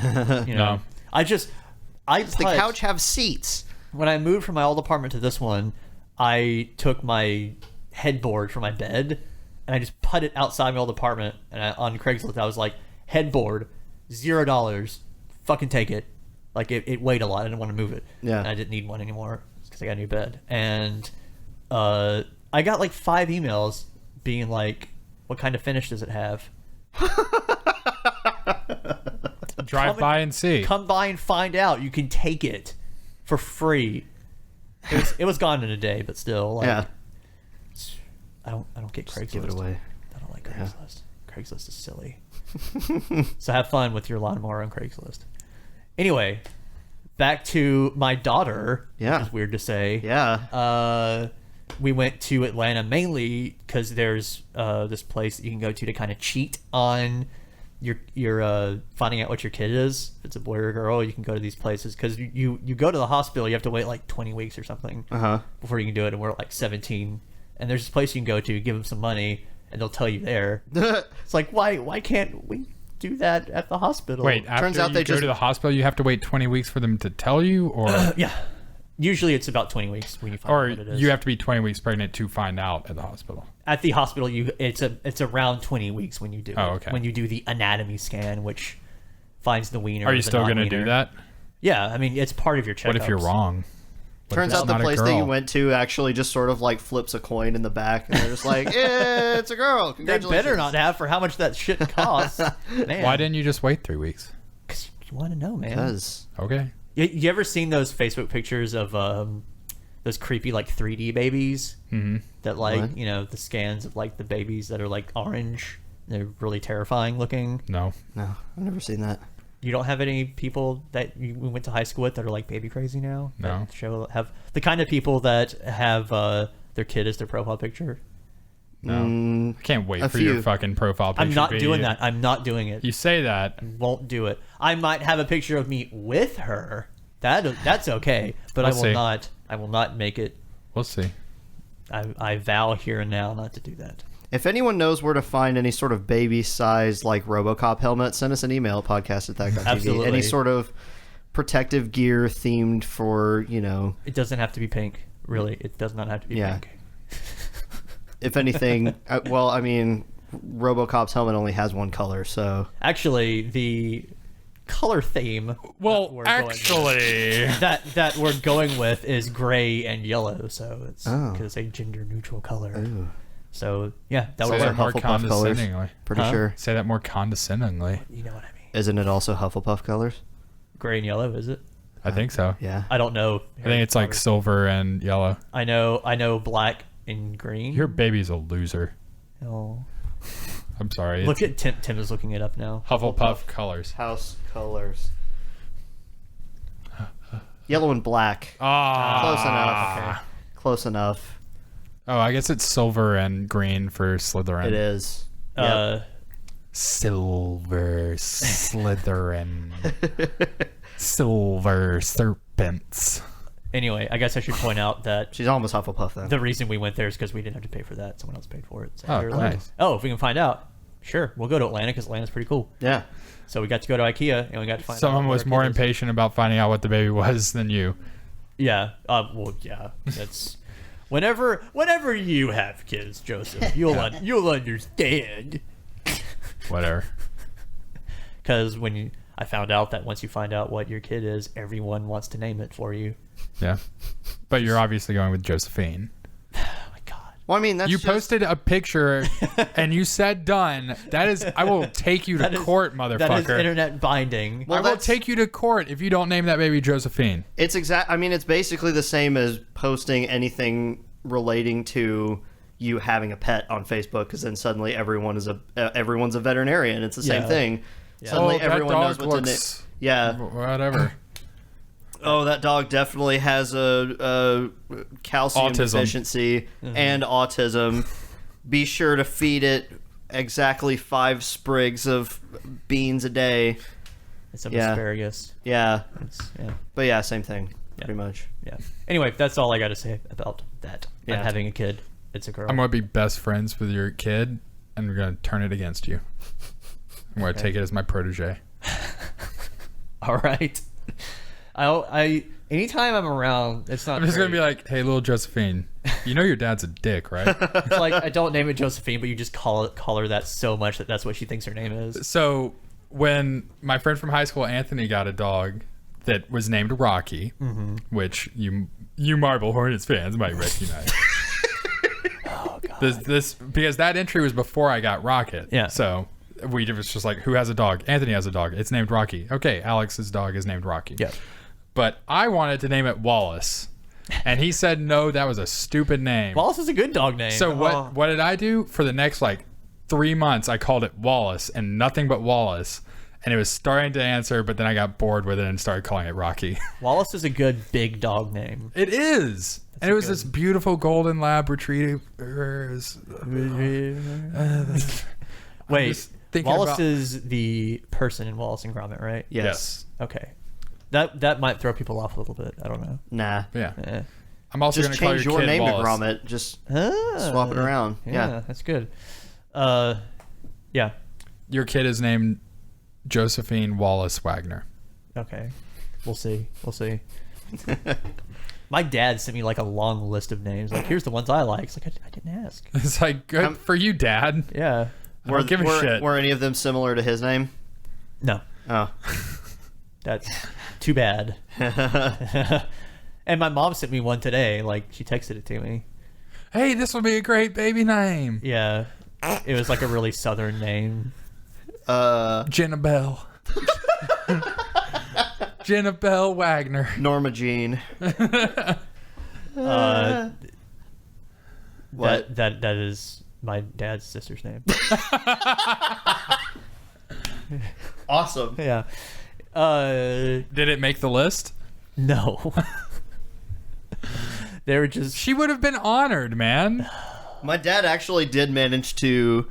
You know? No. Does the couch have seats? When I moved from my old apartment to this one, I took my headboard for my bed and I just put it outside my old apartment. And on Craigslist, I was like, headboard, $0. Fucking take it. Like, it weighed a lot. I didn't want to move it. Yeah. And I didn't need one anymore because I got a new bed. And I got like 5 emails being like, what kind of finish does it have? Drive by and see. Come by and find out. You can take it for free. It was gone in a day, but still, like, Yeah. I don't get Craigslist. Give it away. I don't like Craigslist. Craigslist is silly. So have fun with your lawnmower on Craigslist. Anyway, back to my daughter. Yeah. Which is weird to say. Yeah. We went to Atlanta mainly because there's this place that you can go to kind of cheat on your finding out what your kid is. If it's a boy or a girl, you can go to these places because you go to the hospital. You have to wait like 20 weeks or something before you can do it, and we're like 17. And there's this place you can go to, give them some money, and they'll tell you there. It's like, why can't we do that at the hospital? Wait, after Turns out you they go just- to the hospital, you have to wait 20 weeks for them to tell you, or Yeah. Usually it's about 20 weeks when you find or out what it is. you have to be 20 weeks pregnant to find out at the hospital. At the hospital, it's around 20 weeks when you do Oh, it. okay. When you do the anatomy scan, which finds the wiener. Are you or the still going to non-wiener. do that? Yeah, I mean, it's part of your checkups. What if you're wrong? What Turns if out it's the not a place that you girl? went to actually just sort of like flips a coin in the back, and they're just like, "Yeah, it's a girl." They Congratulations. better not have for how much that shit costs. Man, Why didn't you just wait 3 weeks? 'Cause you want to know, man. Because Okay. You ever seen those Facebook pictures of those creepy like 3D babies that like What? you know the scans of like the babies that are like orange? They're really terrifying looking. No. no, I've never seen that. You don't have any people that we went to high school with that are like baby crazy now? No. That have the kind of people that have their kid as their profile picture? No. I can't wait a for your few. fucking profile picture. I'm not to be- doing that. I'm not doing it. You say that. Won't do it. I might have a picture of me with her. That's okay, but We'll I will see. not. I will not make it. We'll see. I vow here and now not to do that. If anyone knows where to find any sort of baby-sized like RoboCop helmet, send us an email at podcast@THAC.tv. Absolutely. Any sort of protective gear themed for, you know, It doesn't have to be pink. Really, it does not have to be Yeah. pink. if anything. Well, I mean, RoboCop's helmet only has one color, so Actually, the color theme Well, that we're going with- actually, that we're going with is gray and yellow, so it's Oh. because it's a gender neutral color. ooh, So yeah, that say was are that more Hufflepuff colors. condescendingly. pretty Huh? sure. Say that more condescendingly. you know what I mean. Isn't it also Hufflepuff colors? Gray and yellow, is it? I think so. Yeah. I don't know. I think it's like silver and yellow. I know black and green. Your baby's a loser. Oh. I'm sorry. Look at Tim. Tim is looking it up now. Hufflepuff colors. House colors. Yellow and black. Ah, Close enough. Okay. Close enough. Oh, I guess it's silver and green for Slytherin. It is. Silver Slytherin. Silver serpents. Anyway, I guess I should point out that She's almost Hufflepuff then. the reason we went there is because we didn't have to pay for that. Someone else paid for it. So Oh, we were like, nice. oh, if we can find out, sure, we'll go to Atlanta because Atlanta's pretty cool. Yeah. So we got to go to IKEA and we got to find out. Someone what was our more kid is. impatient about finding out what the baby was than you. Yeah. Well, yeah. That's whenever you have kids, Joseph, you'll understand. Whatever. Because I found out that once you find out what your kid is, everyone wants to name it for you. Yeah. But you're obviously going with Josephine. Oh my god. Well, I mean, that's You just, posted a picture and you said done. That is, I will take you to court, motherfucker. That is internet binding. Well, I will that's- take you to court if you don't name that baby Josephine. It's I mean, it's basically the same as posting anything relating to you having a pet on Facebook, because then suddenly everyone's a veterinarian. It's the same Yeah. thing. Yeah. Suddenly that everyone knows dog what to name. looks- Yeah. Whatever. Oh, that dog definitely has a calcium Autism. deficiency and autism. Be sure to feed it exactly 5 sprigs of beans a day. It's some Yeah. asparagus. Yeah. Yeah. But yeah, same thing, Yeah. pretty much. Yeah. Anyway, that's all I got to say about that. Yeah. I'm having a kid. It's a girl. I'm going to be best friends with your kid and we're going to turn it against you. I'm going to take it as my protege. All right. I anytime I'm around, it's not. I'm just going to great. be like, hey, little Josephine, you know your dad's a dick, right? It's like I don't name it Josephine, but you just call her that so much that that's what she thinks her name is. So when my friend from high school, Anthony, got a dog that was named Rocky, which you Marble Hornets fans might recognize. Oh god. This because that entry was before I got Rocket. Yeah. So we was just like, who has a dog? Anthony has a dog. It's named Rocky. Okay, Alex's dog is named Rocky. Yeah. But I wanted to name it Wallace, and he said no, that was a stupid name. Wallace is a good dog name. So what did I do for the next like 3 months? I called it Wallace and nothing but Wallace, and it was starting to answer, but then I got bored with it and started calling it Rocky. Wallace is a good big dog name. It is. And it was this beautiful golden lab retriever. Wait, just thinking Wallace about- is the person in Wallace and Gromit, right? Yes. Okay. That might throw people off a little bit. I don't know. Nah. Yeah. Eh. I'm also Just going to call change your your kid name Wallace. to Gromit. Just Ah, swap it around. Yeah, Yeah. that's good. Yeah. Your kid is named Josephine Wallace Wagner. Okay. We'll see. My dad sent me like a long list of names. Like, here's the ones I like. It's like I didn't ask. It's like, good for you, Dad. Yeah. I don't give a shit. Were any of them similar to his name? No. Oh. That's too bad. And my mom sent me one today. Like, she texted it to me. Hey, this will be a great baby name. Yeah. It was like a really southern name. Jenna Bell. Jenna Bell Wagner. Norma Jean. What? That is my dad's sister's name. Awesome. Yeah. Did it make the list? No. They were just. She would have been honored, man. My dad actually did manage to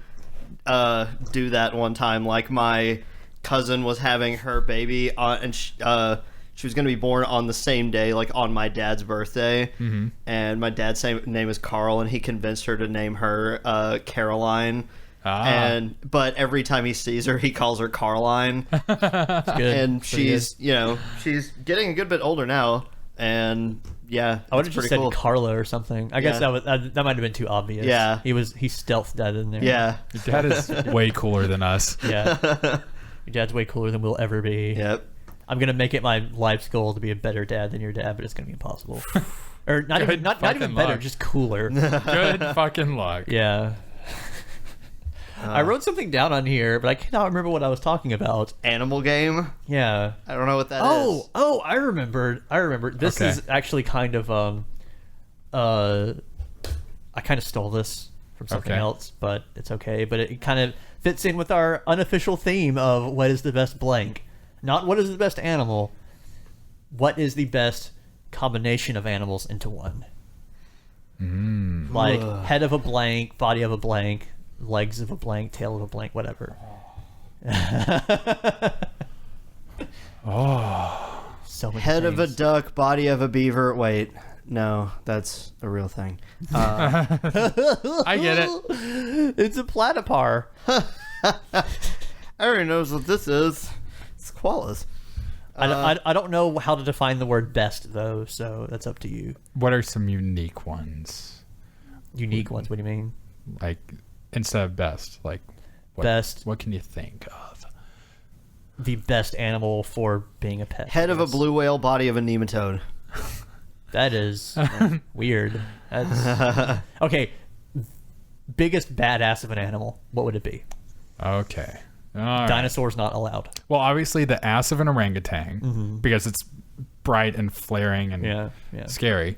do that one time. Like, my cousin was having her baby and she was going to be born on the same day, like on my dad's birthday. Mm-hmm. And my dad's name is Carl, and he convinced her to name her Caroline. But every time he sees her, he calls her Caroline. Good. And she's she's getting a good bit older now, and yeah, I would have it's just pretty said cool. Carla or something. I guess Yeah. that might have been too obvious. Yeah. He stealthed that in there. Yeah. Your dad is way cooler than us. Yeah. Your dad's way cooler than we'll ever be. Yep. I'm gonna make it my life's goal to be a better dad than your dad, but it's gonna be impossible. Or not Good even not even fucking better, luck. just cooler. Good fucking luck. Yeah. I wrote something down on here, but I cannot remember what I was talking about. Animal game. Yeah. I don't know what that is. Oh, I remembered. This Okay. is actually kind of I kind of stole this from something Okay. else, but it's okay. But it kind of fits in with our unofficial theme of what is the best blank. Not what is the best animal. What is the best combination of animals into one? Like head of a blank, body of a blank, legs of a blank, tail of a blank, whatever. so many Head of a things. duck, body of a beaver. Wait, no, that's a real thing. I get it. It's a platypar. Everyone knows what this is. It's koalas. I don't know how to define the word best, though, so that's up to you. What are some unique ones? Unique ones, what do you mean? Like, instead of best, like, Best. What can you think of? The best animal for being a pet. Head of a blue whale, body of a nematode. That is weird. That's... Okay, biggest badass of an animal, what would it be? Okay. All right. Dinosaurs not allowed. Well, obviously the ass of an orangutan, because it's bright and flaring and Yeah. scary.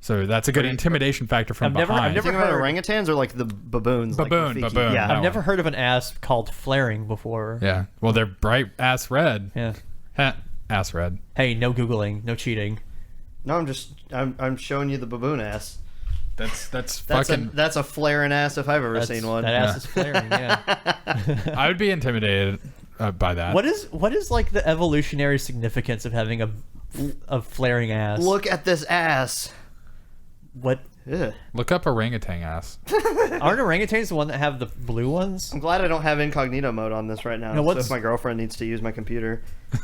So that's a good intimidation factor from I've never behind. Think about orangutans or like the baboons? Baboon, like baboon. Yeah. That I've never heard of an ass called flaring before. Yeah. Well, they're bright ass red. Yeah. Heh, ass red. Hey, no Googling, no cheating. No, I'm showing you the baboon ass. That's fucking. That's a flaring ass if I've ever seen one. That ass is flaring, yeah. I would be intimidated by that. What is like the evolutionary significance of having a flaring ass? Look at this ass. What? Ugh. Look up orangutan ass. Aren't orangutans the one that have the blue ones? I'm glad I don't have incognito mode on this right now. No, so if my girlfriend needs to use my computer.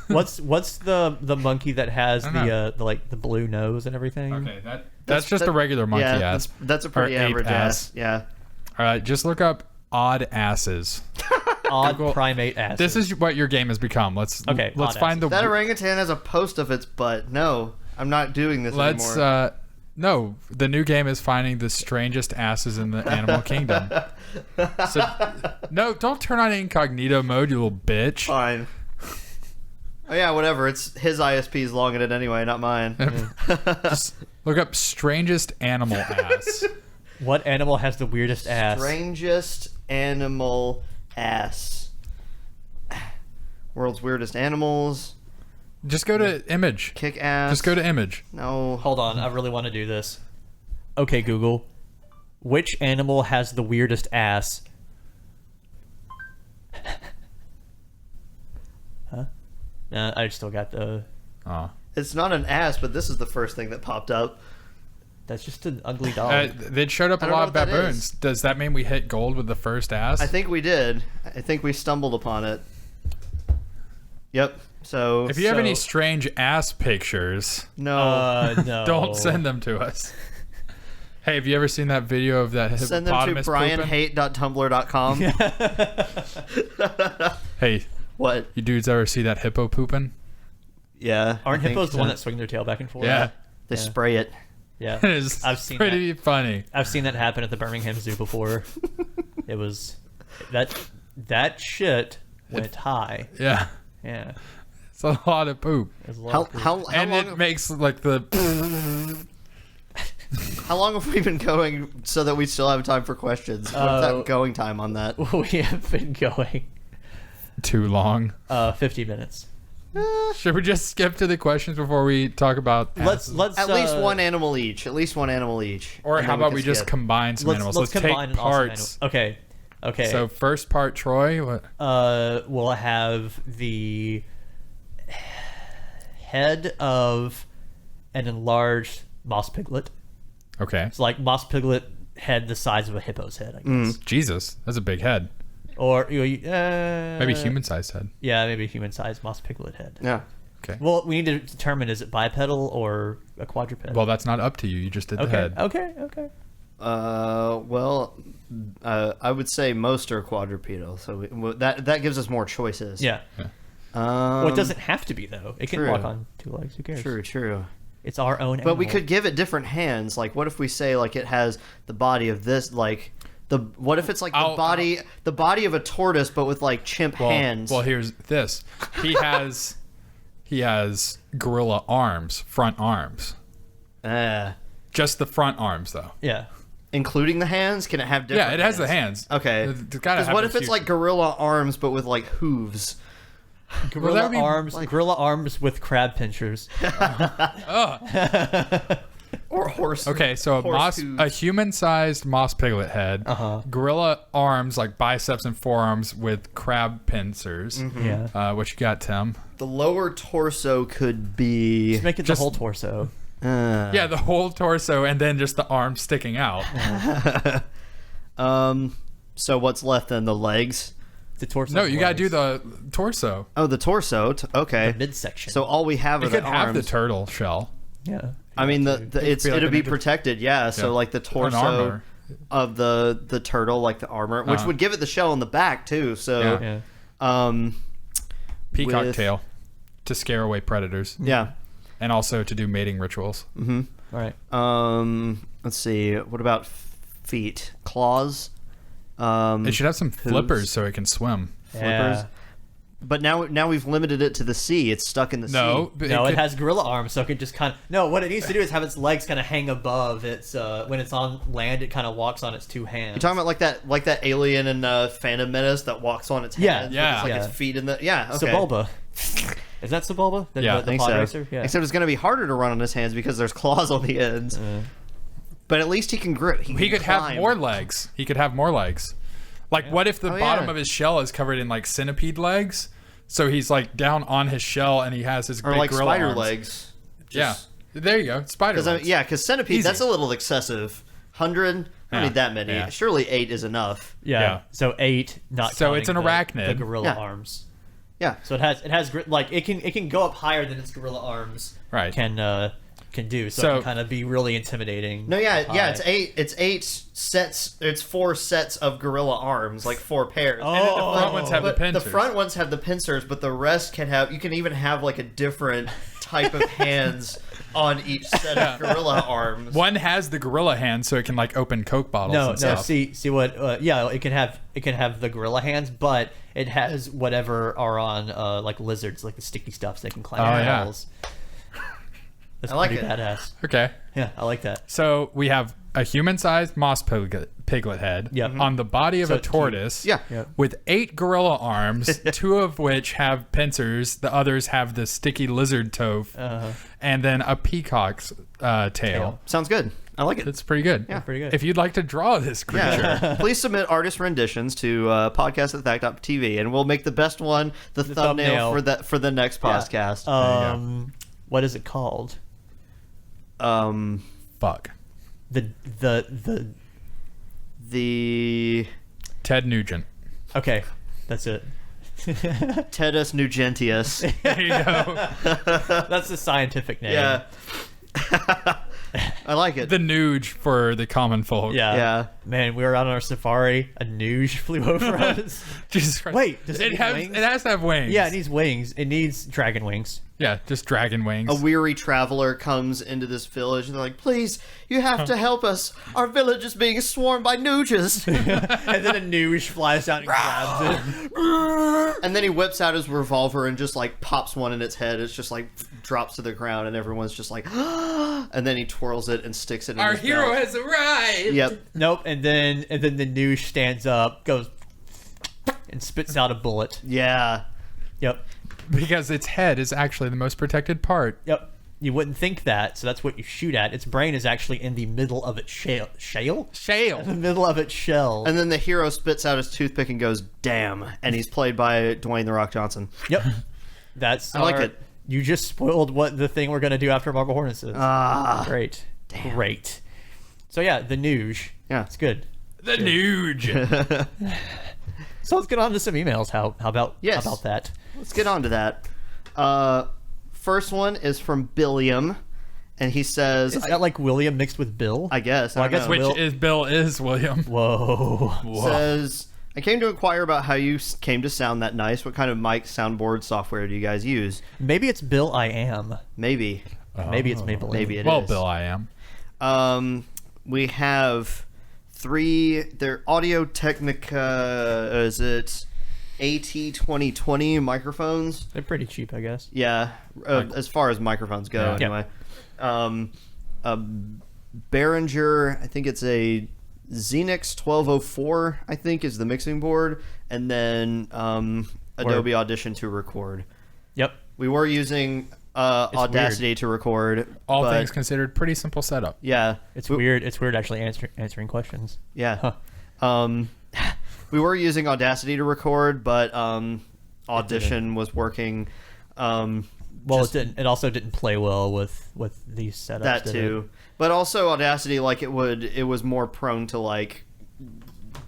What's the monkey that has I don't know. the blue nose and everything? Okay, that's just a regular monkey yeah, ass. That's a pretty Or ape average ass. Yeah. All right, just look up odd asses. Odd Google- primate ass. This is what your game has become. Let's Okay, Let's odd find the. That orangutan has a post of its butt. No, I'm not doing this Let's. anymore. No, the new game is finding the strangest asses in the animal kingdom. So, no, don't turn on incognito mode, you little bitch. Fine. Oh yeah, whatever. It's his ISP's logging it anyway, not mine. Just look up strangest animal ass. What animal has the weirdest ass? Strangest animal ass. World's weirdest animals. Just go to image. Kick ass. Just go to image. No. Hold on, I really want to do this. Okay, Google. Which animal has the weirdest ass? Huh? Nah, I still got the... Oh. It's not an ass, but this is the first thing that popped up. That's just an ugly dog. They showed up a I don't lot know of what that baboons. is. Does that mean we hit gold with the first ass? I think we did. I think we stumbled upon it. Yep. So If you have any strange ass pictures, no, No. don't send them to us. Hey, have you ever seen that video of that send them to hippopotamus pooping? brianhate.tumblr.com. Hey, What? you dudes ever see that hippo pooping? Yeah. Aren't I think hippos the so. one that swing their tail back and forth? Yeah. They Yeah. spray it. Yeah. It's I've seen pretty funny. I've seen that happen at the Birmingham Zoo before. It was... That shit went high. Yeah. Yeah. It's a lot of poop. It was a lot How of poop. how And long it makes like the how long have we been going so that we still have time for questions? What's that going time on that? We have been going too long. 50 minutes. Should we just skip to the questions before we talk about asses? Let's At least one animal each. At least one animal each. Or And how then about can we just skip. combine some animals? let's Let's combine take an awesome parts. animal. Okay. So first part, Troy. What? We'll have the head of an enlarged moss piglet. Okay. It's like moss piglet head the size of a hippo's head, I guess. Jesus, that's a big head. Or Maybe human-sized head. Yeah, maybe human-sized moss piglet head. Yeah. Okay. Well, we need to determine, is it bipedal or a quadruped? Well, that's not up to you. You just did the okay. head. Okay. I would say most are quadrupedal, so that gives us more choices. Yeah. Well, it doesn't have to be, though. It can true. walk on two legs. Who cares? True. It's our own But we animal. could give it different hands. Like, what if we say like it has the body of this, like what if it's like the body of a tortoise, but with like chimp hands? Well, here's this. He has gorilla arms, front arms. Just the front arms, though. Yeah. Including the hands? Can it have different? Yeah, it has the hands. Okay. It's gotta Because have what the if it's huge- like gorilla arms, but with like hooves? Gorilla would be arms. Gorilla arms with crab pinchers. Or horse. Okay, so a human-sized moss piglet head, gorilla arms like biceps and forearms with crab pincers. Yeah. What you got, Tim? The lower torso could be. Just make it the whole torso. Yeah, the whole torso and then just the arms sticking out. So what's left then? The legs? The torso. No, you gotta do the torso. Oh, the torso. Okay. The midsection. So all we have are You the could have arms. the turtle shell. Yeah. I mean, it'll be an protected. Yeah. So like the torso armor. of the turtle, like the armor, which would give it the shell in the back too. So Yeah. Peacock tail to scare away predators. Yeah. And also to do mating rituals. All right. Let's see. What about feet? Claws. It should have some flippers so it can swim. Flippers. But now we've limited it to the sea. It's stuck in the sea. No, it has gorilla arms, so it could just kind of... No, what it needs to do is have its legs kind of hang above its... when it's on land, it kind of walks on its two hands. You're talking about like that alien in Phantom Menace that walks on its hands? Yeah. With its feet in the... Yeah, okay. Sebulba. Is that Sebulba? Yeah, the I think pod so. racer? Yeah. Except it's going to be harder to run on his hands because there's claws on the ends. But at least he can grip. He could have more legs. Like, what if the bottom of his shell is covered in, like, centipede legs? So he's, like, down on his shell and he has his big like gorilla spider arms. legs. Yeah. There you go. Spider legs. Because centipede, Easy. that's a little excessive. 100? I don't need that many. Yeah. Surely 8 is enough. Yeah. So 8, not So counting it's an the arachnid. gorilla arms. Yeah. So it has like it can go up higher than its gorilla arms. Right. Can do. So it can kind of be really intimidating. No, it's 8. It's 8 sets. It's 4 sets of gorilla arms, like 4 pairs. And then the front ones have the pincers. The front ones have the pincers, but the rest can have. You can even have like a different type of hands on each set of gorilla arms. One has the gorilla hand, so it can like open Coke bottles. And stuff. See what? It can have the gorilla hands, but it has whatever are on like lizards, like the sticky stuffs they can climb on walls. That's I like pretty it. badass. Okay. Yeah, I like that. So we have a human-sized moss piglet head on the body of a tortoise with 8 gorilla arms, 2 of which have pincers, the others have the sticky lizard toe, and then a peacock's tail. Sounds good. I like it. It's pretty good. Yeah, pretty good. If you'd like to draw this creature, please submit artist renditions to podcast@THAC.tv, and we'll make the best one the thumbnail for the next podcast. What is it called? fuck. The Ted Nugent. Okay, that's it. Tedus Nugentius. There you go. That's the scientific name. Yeah. I like it. The Nuge for the common folk. Yeah. Yeah. Man, we were out on our safari. A Nuge flew over us. Jesus Christ. Wait, does it have wings? wings? It has to have wings. Yeah, it needs wings. It needs dragon wings. Yeah, just dragon wings. A weary traveler comes into this village and they're like, please, you have to help us. Our village is being swarmed by Nuges. And then a Nuge flies out and grabs it. And then he whips out his revolver and just like pops one in its head. It's just like drops to the ground and everyone's just like, and then he twirls it and sticks it in Our his hero belt. has arrived. Yep. Nope. And then the Nuge stands up, goes, and spits out a bullet. Yeah. Yep. Because its head is actually the most protected part. Yep. You wouldn't think that, so that's what you shoot at. Its brain is actually in the middle of its shell. In the middle of its shell. And then the hero spits out his toothpick and goes, damn. And he's played by Dwayne "The Rock" Johnson. Yep. That's I like it. You just spoiled what the thing we're going to do after Marble Hornets is. Great. Damn. Great. So yeah, the Nuge. Yeah. It's good. The Nuge. So let's get on to some emails. How about that? Let's get on to that. First one is from Billiam, and he says, Is that like William mixed with Bill? I guess. Well, I guess Which is Bill is William. Whoa. says, I came to inquire about how you came to sound that nice. What kind of mic soundboard software do you guys use? Maybe it's Bill I Am. Maybe. Maybe it's Maybelline. Maybe it is. Well, Bill, I am. We have 3. They're Audio Technica. Is it AT2020 microphones? They're pretty cheap, I guess. Yeah, as far as microphones go, Yeah. anyway. A Behringer, I think it's a Xenix 1204, I think, is the mixing board, and then Adobe Audition to record. Yep. We were using Audacity to record. All but, things considered, pretty simple setup. Yeah. It's weird. It's weird actually answering questions. Yeah. We were using Audacity to record, but Audition was working. Well, it also didn't play well with these setups. That too. But also Audacity, like it was more prone to like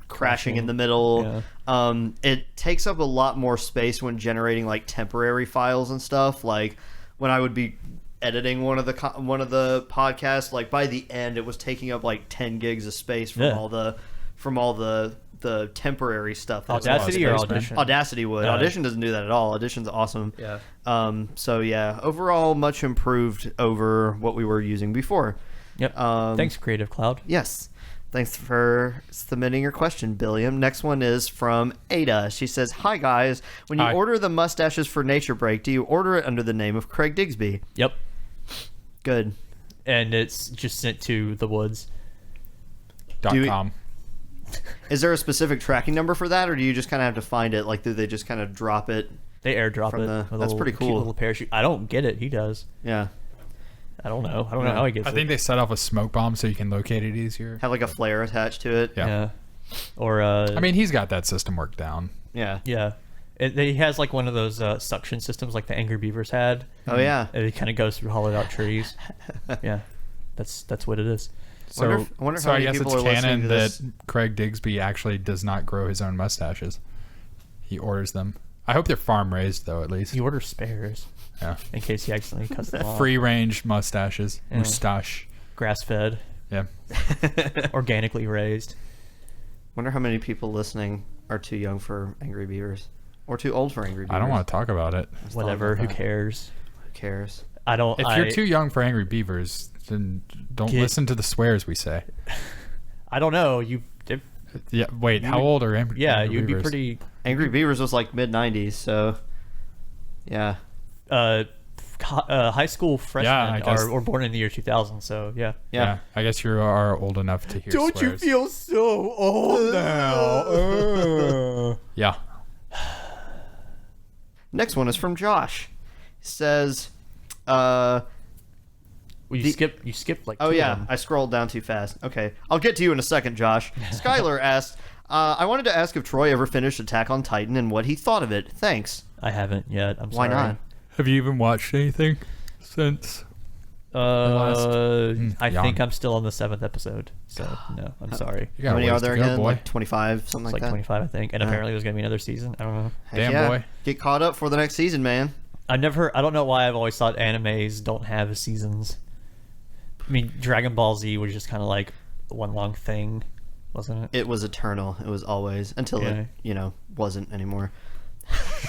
crashing in the middle. Yeah. It takes up a lot more space when generating like temporary files and stuff. Like when I would be editing one of the podcasts, like by the end it was taking up like 10 gigs of space from all the temporary stuff. Audacity or Audition? Audacity would. Audition doesn't do that at all. Audition's awesome. Yeah. So yeah, overall much improved over what we were using before. Yep. Thanks, Creative Cloud. Yes. Thanks for submitting your question, Billiam. Next one is from Ada. She says, "Hi guys. When you order the mustaches for Nature Break, do you order it under the name of Craig Digsby?" Yep. Good. And it's just sent to thewoods.com. Is there a specific tracking number for that, or do you just kind of have to find it? Like, do they just kind of drop it? They airdrop it. That's pretty cool. Cute little parachute. I don't get it. He does. Yeah. I don't know. I don't know how he gets it. I think they set off a smoke bomb so you can locate it easier. Have like a flare attached to it. Yeah. Or I mean, he's got that system worked down. Yeah. Yeah. He has like one of those suction systems like the Angry Beavers had. Oh yeah. It kind of goes through hollowed out trees. Yeah. That's what it is. So I wonder how I many guess people it's are listening canon to that this. Craig Digsby actually does not grow his own mustaches. He orders them. I hope they're farm raised though, at least. He orders spares. Yeah. In case he accidentally cuts them off. Free range mustaches. Yeah. Mustache. Grass fed. Yeah. Organically raised. Wonder how many people listening are too young for Angry Beavers, or too old for Angry Beavers. I don't want to talk about it. Whatever. Who cares? Who cares? I don't. If you're too young for Angry Beavers, then don't listen to the swears we say. I don't know. Yeah. Wait. How old are Angry? Yeah, Angry you'd be Beavers? pretty. Angry Beavers was like mid-90s, so yeah. High school freshmen guess. are born in the year 2000, so yeah. Yeah. I guess you are old enough to hear Don't swears. you feel so old now? Yeah. Next one is from Josh. He says, Well, you skipped like. oh two yeah, of them. I scrolled down too fast. Okay, I'll get to you in a second, Josh. Skylar asked, I wanted to ask if Troy ever finished Attack on Titan and what he thought of it. Thanks. I haven't yet. I'm Why sorry. not? Have you even watched anything since? I young. think I'm still on the 7th episode, so no, I'm sorry. You got How many ways are there to go, again? boy. Like 25, something It's like like that? 25, I think, and apparently there's gonna be another season. I don't know. Heck Damn, yeah. boy. Get caught up for the next season, man. I don't know why I've always thought animes don't have seasons. I mean, Dragon Ball Z was just kind of like one long thing, wasn't it? It was eternal. It was always, until Yeah. it, wasn't anymore.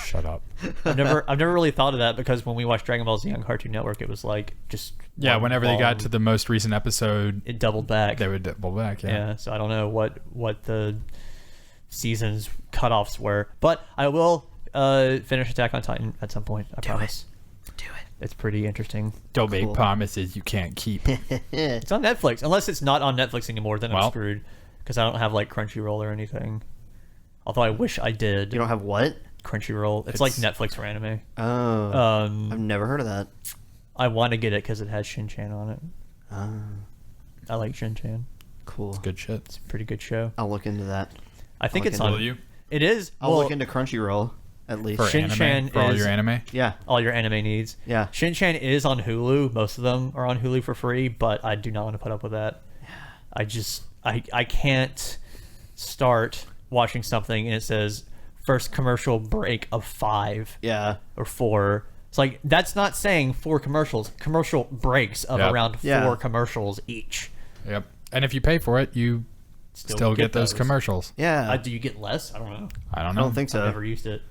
Shut up. I've never really thought of that because when we watched Dragon Ball Z on Cartoon Network, it was like just Yeah, one whenever they got long- to the most recent episode, it doubled back. they would double back. Yeah, so I don't know what the seasons cutoffs were, but I will finish Attack on Titan at some point. I promise. Do it. It's pretty interesting. Don't make Cool. promises you can't keep. It's on Netflix. Unless it's not on Netflix anymore, then I'm Well. screwed because I don't have like Crunchyroll or anything. Although I wish I did. You don't have what? Crunchyroll. It's like Netflix for anime. Oh. I've never heard of that. I want to get it because it has Shin-Chan on it. Oh. I like Shin-Chan. Cool. Good shit. It's a pretty good show. I'll look into that. I think look it's into on. Will you? It is. I'll well, look into Crunchyroll, at least. For Shin-Chan anime? For all is- your anime? Yeah. all your anime needs. Yeah. Shin-Chan is on Hulu. Most of them are on Hulu for free, but I do not want to put up with that. I can't start watching something and it says first commercial break of 5 Yeah. or 4. It's like that's not saying 4 commercial breaks of Yep. around 4 Yeah. commercials each. Yep. And if you pay for it, you still get those commercials. Yeah. Do you get less? I don't know. I don't I know. don't think so. I've never used it.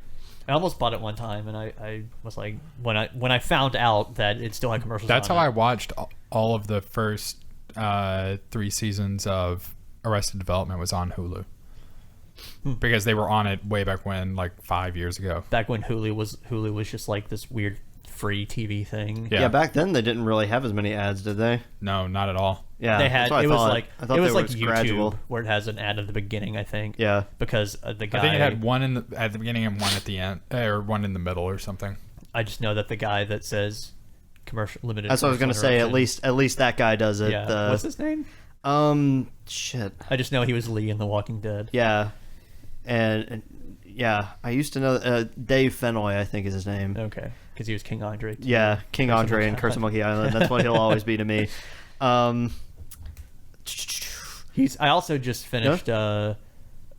I almost bought it one time, and I was like, when I found out that it still had commercials. That's on how it, I watched all of the first 3 seasons of Arrested Development was on Hulu. Because they were on it way back when, like 5 years ago. back when Hulu was just like this weird free TV thing. Yeah. Yeah, back then they didn't really have as many ads, did they? No, not at all. Yeah. They had that's what I it was thought. like I thought it was they like were YouTube gradual. where it has an ad at the beginning, I think. Yeah. Because the guy I think it had one at the beginning and one at the end, or one in the middle or something. I just know that the guy that says commercial limited. That's what I was gonna say. At least that guy does it. Yeah. What's his name? Shit. I just know he was Lee in The Walking Dead. Yeah, and yeah, I used to know Dave Fennoy, I think is his name. Okay, because he was King Andre. Too. Yeah, King Andre in Curse of Monkey Island. That's what he'll always be to me. I also just finished The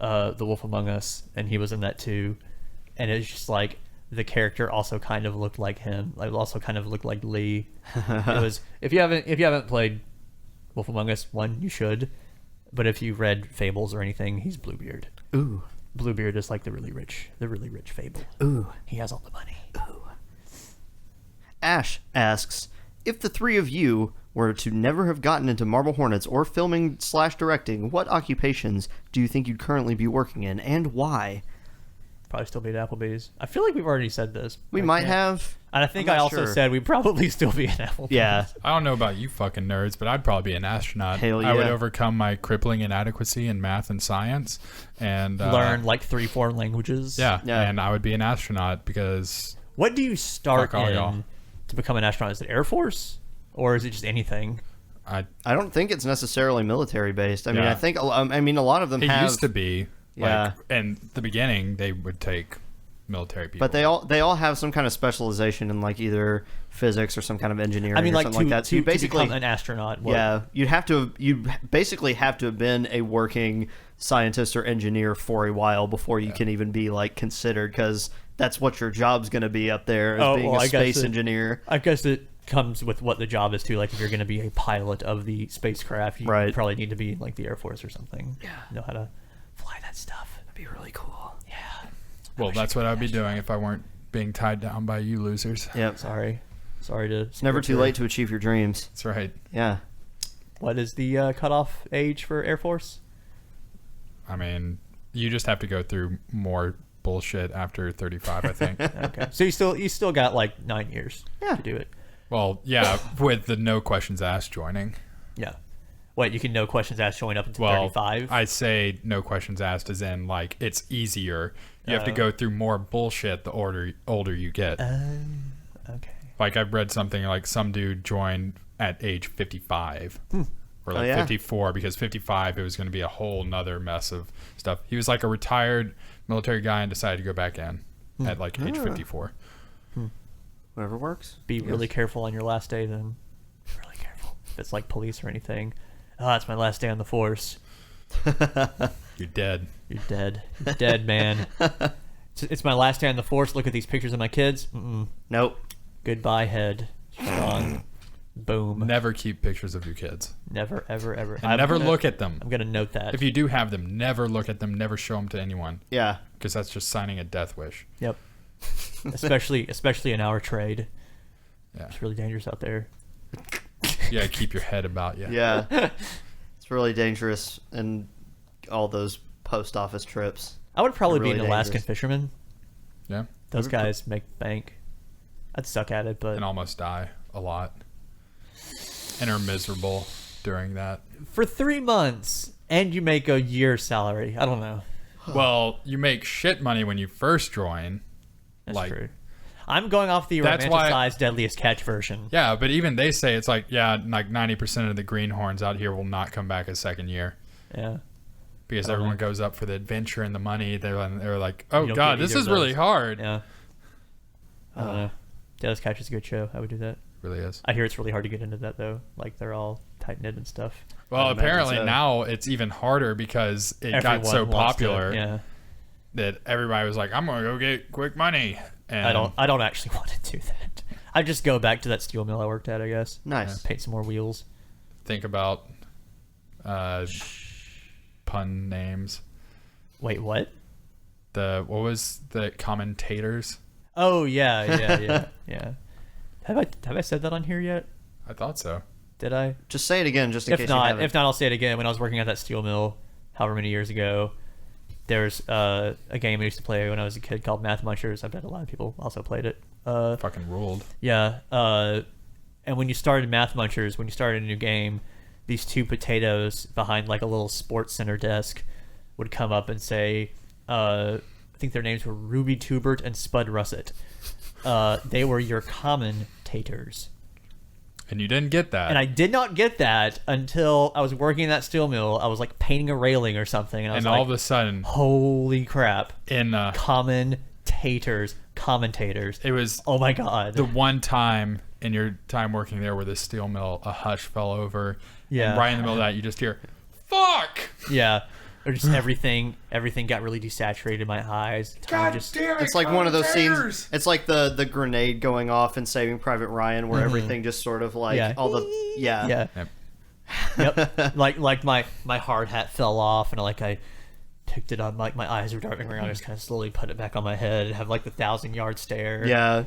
Wolf Among Us, and he was in that too, and it's just like the character also kind of looked like him, like also kind of looked like Lee. It was if you haven't played Wolf Among Us 1, you should, but if you read Fables or anything, he's Bluebeard. Ooh, Bluebeard is like the really rich Fable. ooh, He has all the money. ooh. Ash asks, if the three of you were to never have gotten into Marble Hornets or filming/directing, what occupations do you think you'd currently be working in, and why? Probably still be at Applebee's. I feel like we've already said this. We might have. And I think I'm I not also sure. said we'd probably still be at Applebee's. Yeah. I don't know about you fucking nerds, but I'd probably be an astronaut. Hell I would yeah. overcome my crippling inadequacy in math and science and Learn like 3 foreign languages. Yeah, Yeah. and I would be an astronaut because What do you start Fuck all y'all. in to become an astronaut? Is it Air Force? Or is it just anything? I don't think it's necessarily military based. I mean, Yeah. I think a lot of them it have. used to be. Yeah. Like, in the beginning, they would take military people. But they all have some kind of specialization in like either physics or some kind of engineering. I mean, or like something to, like that. So to, you to basically, become an astronaut. yeah, you basically have to have been a working scientist or engineer for a while before you can even be like considered, because that's what your job's going to be up there as being a space engineer. I guess it comes with what the job is too. Like if you're going to be a pilot of the spacecraft, you Right. probably need to be like the Air Force or something. Yeah. Know how to fly that stuff. That'd be really cool. Yeah. well, that's what I'd be doing if I weren't being tied down by you losers. Yep. Sorry to. It's never too late to achieve your dreams. That's right. Yeah. What is the cutoff age for Air Force? I mean, you just have to go through more bullshit after 35, I think. Okay. So you still got like 9 years Yeah. to do it. Well, yeah, with the no questions asked joining. Yeah. What, you can no questions asked showing up until Well, 35? I say no questions asked as in like it's easier. You have to go through more bullshit the older you get. Okay. Like I've read something like some dude joined at age 55 or like yeah. 54 because 55 it was going to be a whole nother mess of stuff. He was like a retired military guy and decided to go back in at like age 54. Whatever works. Be really careful on your last day then. Really careful. If it's like police or anything. Oh, that's my last day on the force. You're dead. You're dead. You're dead, man. It's my last day on the force. Look at these pictures of my kids. Mm-mm. Nope. Goodbye, head. Gone. Boom. Never keep pictures of your kids. Never, ever, ever. And never look at them. I'm going to note that. If you do have them, never look at them. Never show them to anyone. Yeah. Because that's just signing a death wish. Yep. especially in our trade. Yeah. It's really dangerous out there. Yeah, keep your head about you. Yeah. It's really dangerous, and all those post office trips. I would probably They're be really an Alaskan dangerous. fisherman. Yeah. Those guys make bank. I'd suck at it, but And almost die a lot. And are miserable during that. for 3 months and you make a year's salary. I don't know. Well, you make shit money when you first join. That's Like- true. I'm going off the That's why- romanticized Deadliest Catch version. Yeah, but even they say it's like, yeah, like 90% of the greenhorns out here will not come back a second year. Yeah. Because Oh, everyone man. goes up for the adventure and the money. They're like, oh, You don't God, get this either is of really those. hard. Yeah. I don't know. Deadliest Catch is a good show. I would do that. Really is. I hear it's really hard to get into that though. Like they're all tight knit and stuff. Well, I'd imagine apparently so. now it's even harder because it got Everyone so wants to- popular yeah. that everybody was like, I'm going to go get quick money. And I don't actually want to do that. I just go back to that steel mill I worked at, I guess. Nice. Paint some more wheels. think about pun names. Wait, what? What was the commentators? Oh yeah. Have I said that on here yet? I thought so. Did I? Just say it again, just in case If you not, haven't. I'll say it again. When I was working at that steel mill, however many years ago, there's a game I used to play when I was a kid called Math Munchers. I bet a lot of people also played it. Fucking ruled. Yeah. And when you started Math Munchers, when you started a new game, these two potatoes behind like a little sports center desk would come up and say, I think their names were Ruby Tubert and Spud Russet. They were your commentators. And you didn't get that. And I did not get that until I was working in that steel mill. I was like painting a railing or something. And I was all of a sudden, holy crap. In commentators. It was, oh my God. The one time in your time working there where this steel mill, a hush fell over. Yeah. And right in the middle of that, you just hear, fuck! Yeah. Or just everything got really desaturated in my eyes. God damn it! It's like one of those scenes. It's like the grenade going off in Saving Private Ryan, where everything just sort of like all the Yep. like my hard hat fell off, and I picked it up. Like my eyes were darting around. I just kind of slowly put it back on my head and have like the 1,000-yard stare. Yeah.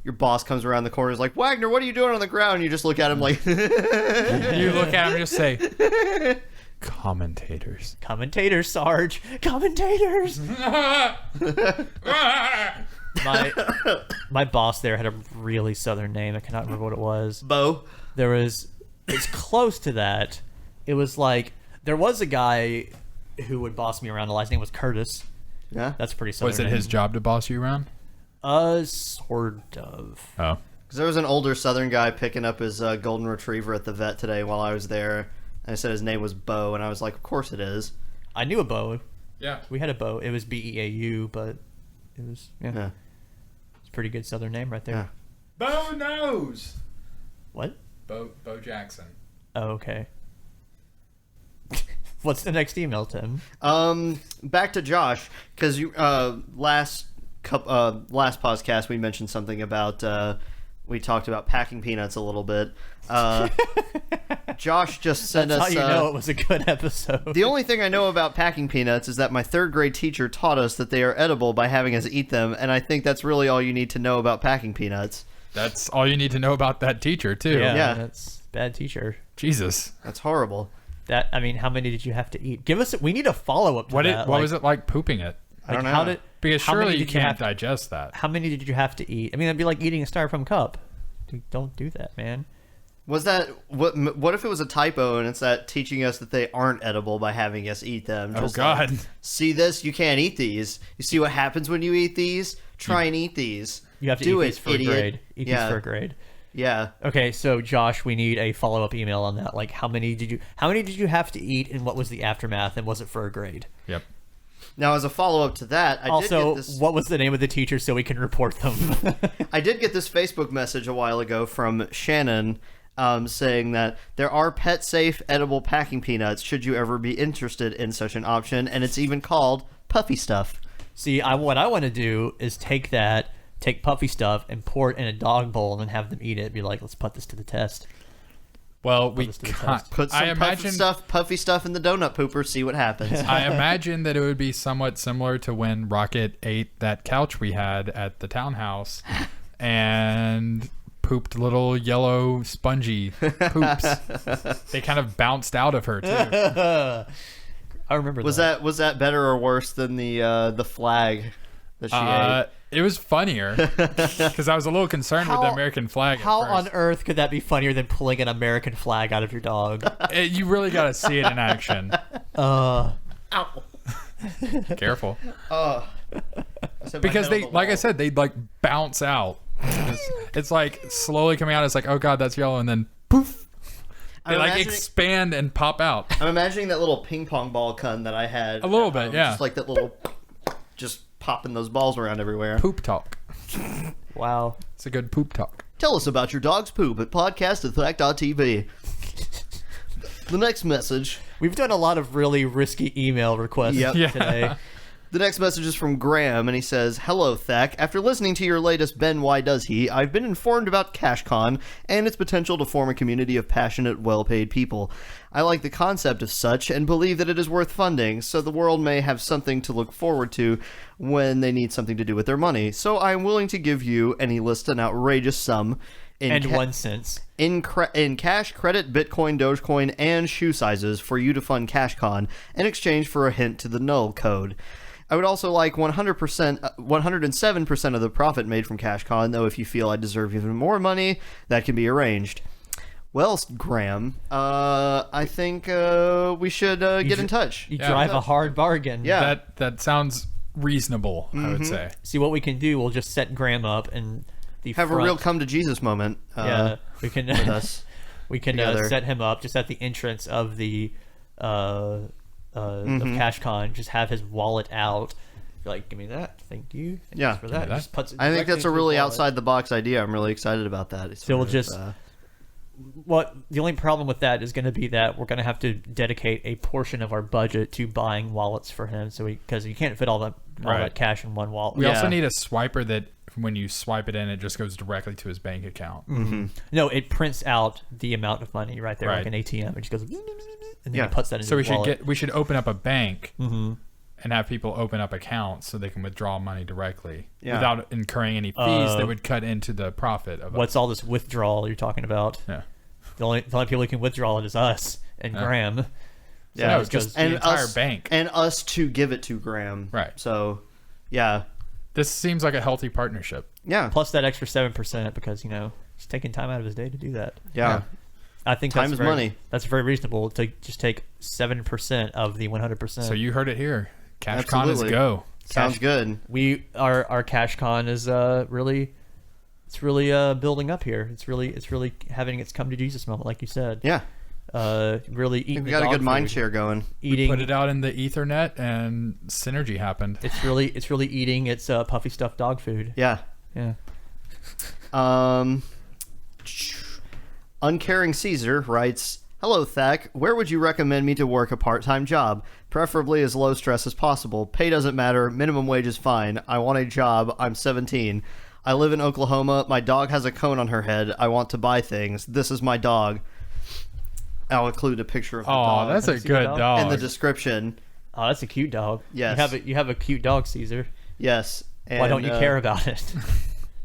Your boss comes around the corner, is like, Wagner, what are you doing on the ground? And you just look at him like. You look at him and just say. Commentators, Sarge. Commentators. my boss there had a really southern name. I cannot remember what it was. Bo. It's close to that. It was like there was a guy who would boss me around. His name was Curtis. Yeah, that's pretty southern. Was it his job to boss you around? Sort of. Oh, because there was an older southern guy picking up his golden retriever at the vet today while I was there. I said his name was Bo, and I was like, of course it is. I knew a Bo. Yeah. We had a Bo. It was Beau, but it was, yeah. It's a pretty good southern name right there. Yeah. Bo knows. What? Bo Jackson. Oh, okay. What's the next email, Tim? Back to Josh, because you last podcast we mentioned something about we talked about packing peanuts a little bit. Josh just sent That's us. How you know it was a good episode. The only thing I know about packing peanuts is that my third grade teacher taught us that they are edible by having us eat them, and I think that's really all you need to know about packing peanuts. That's all you need to know about that teacher too. Yeah. That's bad teacher. Jesus, that's horrible. How many did you have to eat? We need a follow up to that. What was it like pooping it? I don't know. Because surely you can't digest that. How many did you have to eat? I mean, that'd be like eating a styrofoam cup. Dude, don't do that, man. Was that what if it was a typo and it's that teaching us that they aren't edible by having us eat them? Just God! See this? You can't eat these. You see what happens when you eat these? Try and eat these. You have to eat these for a grade. Eat these for a grade. Yeah. Okay, so Josh, we need a follow up email on that. Like, how many did you have to eat, and what was the aftermath, and was it for a grade? Yep. Now, as a follow-up to that, I did get this... what was the name of the teacher so we can report them? I did get this Facebook message a while ago from Shannon saying that there are pet-safe edible packing peanuts should you ever be interested in such an option, and it's even called Puffy Stuff. See, what I want to do is take Puffy Stuff and pour it in a dog bowl and then have them eat it. Be like, let's put this to the test. Well, we can't. Put some puffy stuff in the donut pooper, see what happens. I imagine that it would be somewhat similar to when Rocket ate that couch we had at the townhouse and pooped little yellow spongy poops. They kind of bounced out of her, too. I remember that. Was that better or worse than the flag that she ate? It was funnier because I was a little concerned with the American flag. How on earth could that be funnier than pulling an American flag out of your dog? You really got to see it in action. Ow. Careful. Because they, like I said, they'd like bounce out. It's like slowly coming out. It's like, oh God, that's yellow. And then poof. They expand and pop out. I'm imagining that little ping pong ball gun that I had. A little bit, yeah. Just like that little, just popping those balls around everywhere. Poop talk. Wow. It's a good poop talk. Tell us about your dog's poop at podcast@THAC.tv. The next message. We've done a lot of really risky email requests today. The next message is from Graham, and he says, "Hello, THAC. After listening to your latest BNWYDSE, I've been informed about CashCon and its potential to form a community of passionate, well-paid people. I like the concept of such and believe that it is worth funding, so the world may have something to look forward to when they need something to do with their money. So I am willing to give you, and he lists an outrageous sum, and 1 cent. In cash, credit, Bitcoin, Dogecoin, and shoe sizes for you to fund CashCon in exchange for a hint to the null code. I would also like 107% of the profit made from CashCon, though if you feel I deserve even more money, that can be arranged." Well, Graham, I think we should get in touch. You drive a hard bargain. Yeah. That sounds reasonable, I would say. See, what we can do, we'll just set Graham up and have a real come-to-Jesus moment. We can with us. we can set him up just at the entrance of the of CashCon. Just have his wallet out. Like, give me that. Thank you. Yeah. For that. Just puts it I think that's directly a into really his wallet. outside the box idea. I'm really excited about that. So we'll just the only problem with that is going to be that we're going to have to dedicate a portion of our budget to buying wallets for him. So because you can't fit all that cash in one wallet. We also need a swiper that when you swipe it in, it just goes directly to his bank account. Mm-hmm. No, it prints out the amount of money right there, like an ATM. It just goes, and then he puts that in. So his wallet. we should open up a bank and have people open up accounts so they can withdraw money directly without incurring any fees that would cut into the profit of. What's all this withdrawal you're talking about? Yeah, the only people who can withdraw it is us and Graham. So no, it's just the entire bank and us to give it to Graham. Right. So, yeah. This seems like a healthy partnership. Yeah. Plus that extra 7% because he's taking time out of his day to do that. Yeah. I think time is money. That's very reasonable to just take 7% of the 100%. So you heard it here. CashCon is go. Sounds good. Our CashCon is really building up here. It's really having its come to Jesus moment, like you said. Yeah. Really eating. We got a good mind share going. We put it out in the Ethernet, and synergy happened. It's really eating its puffy stuffed dog food. Yeah. Yeah. Uncaring Caesar writes, "Hello, THAC. Where would you recommend me to work a part-time job? Preferably as low stress as possible. Pay doesn't matter. Minimum wage is fine. I want a job. I'm 17. I live in Oklahoma. My dog has a cone on her head. I want to buy things. This is my dog." I'll include a picture of the dog. Oh, that's a good dog. In the description. Oh, that's a cute dog. Yes. You have a cute dog, Caesar. Yes. And, why don't you care about it?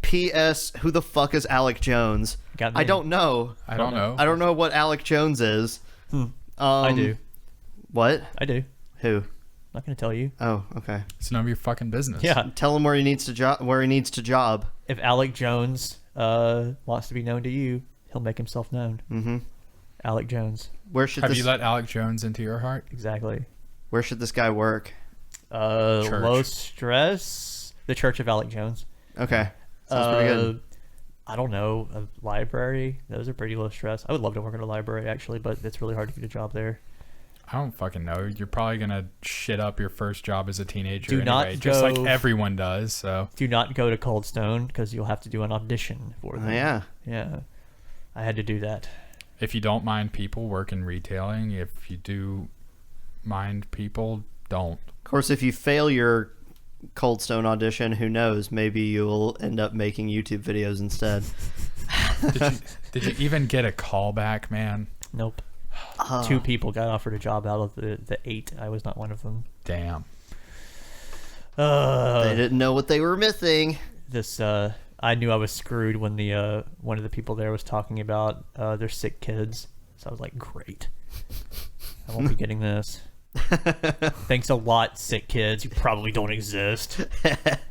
P.S. Who the fuck is Alec Jones? I don't know. I don't know. I don't know what Alec Jones is. I do. What? I do. Who? I'm not going to tell you. Oh, okay. It's none of your fucking business. Yeah. Tell him where he needs to job. If Alec Jones wants to be known to you, he'll make himself known. Mm-hmm. Alec Jones. Have you let Alec Jones into your heart? Exactly. Where should this guy work? Low stress. The Church of Alec Jones. Okay. Sounds pretty good. I don't know. A library. Those are pretty low stress. I would love to work in a library actually, but it's really hard to get a job there. I don't fucking know. You're probably gonna shit up your first job as a teenager Do not anyway, just like everyone does. So do not go to Cold Stone because you'll have to do an audition for them. Oh, yeah. Yeah. I had to do that. If you don't mind people, work in retailing. If you do mind people, don't. Of course, if you fail your Cold Stone audition, who knows? Maybe you'll end up making YouTube videos instead. Did you even get a call back, man? Nope. 2 people got offered a job out of the 8. I was not one of them. Damn. They didn't know what they were missing. I knew I was screwed when the one of the people there was talking about their sick kids. So I was like, great. I won't be getting this. Thanks a lot, sick kids. You probably don't exist.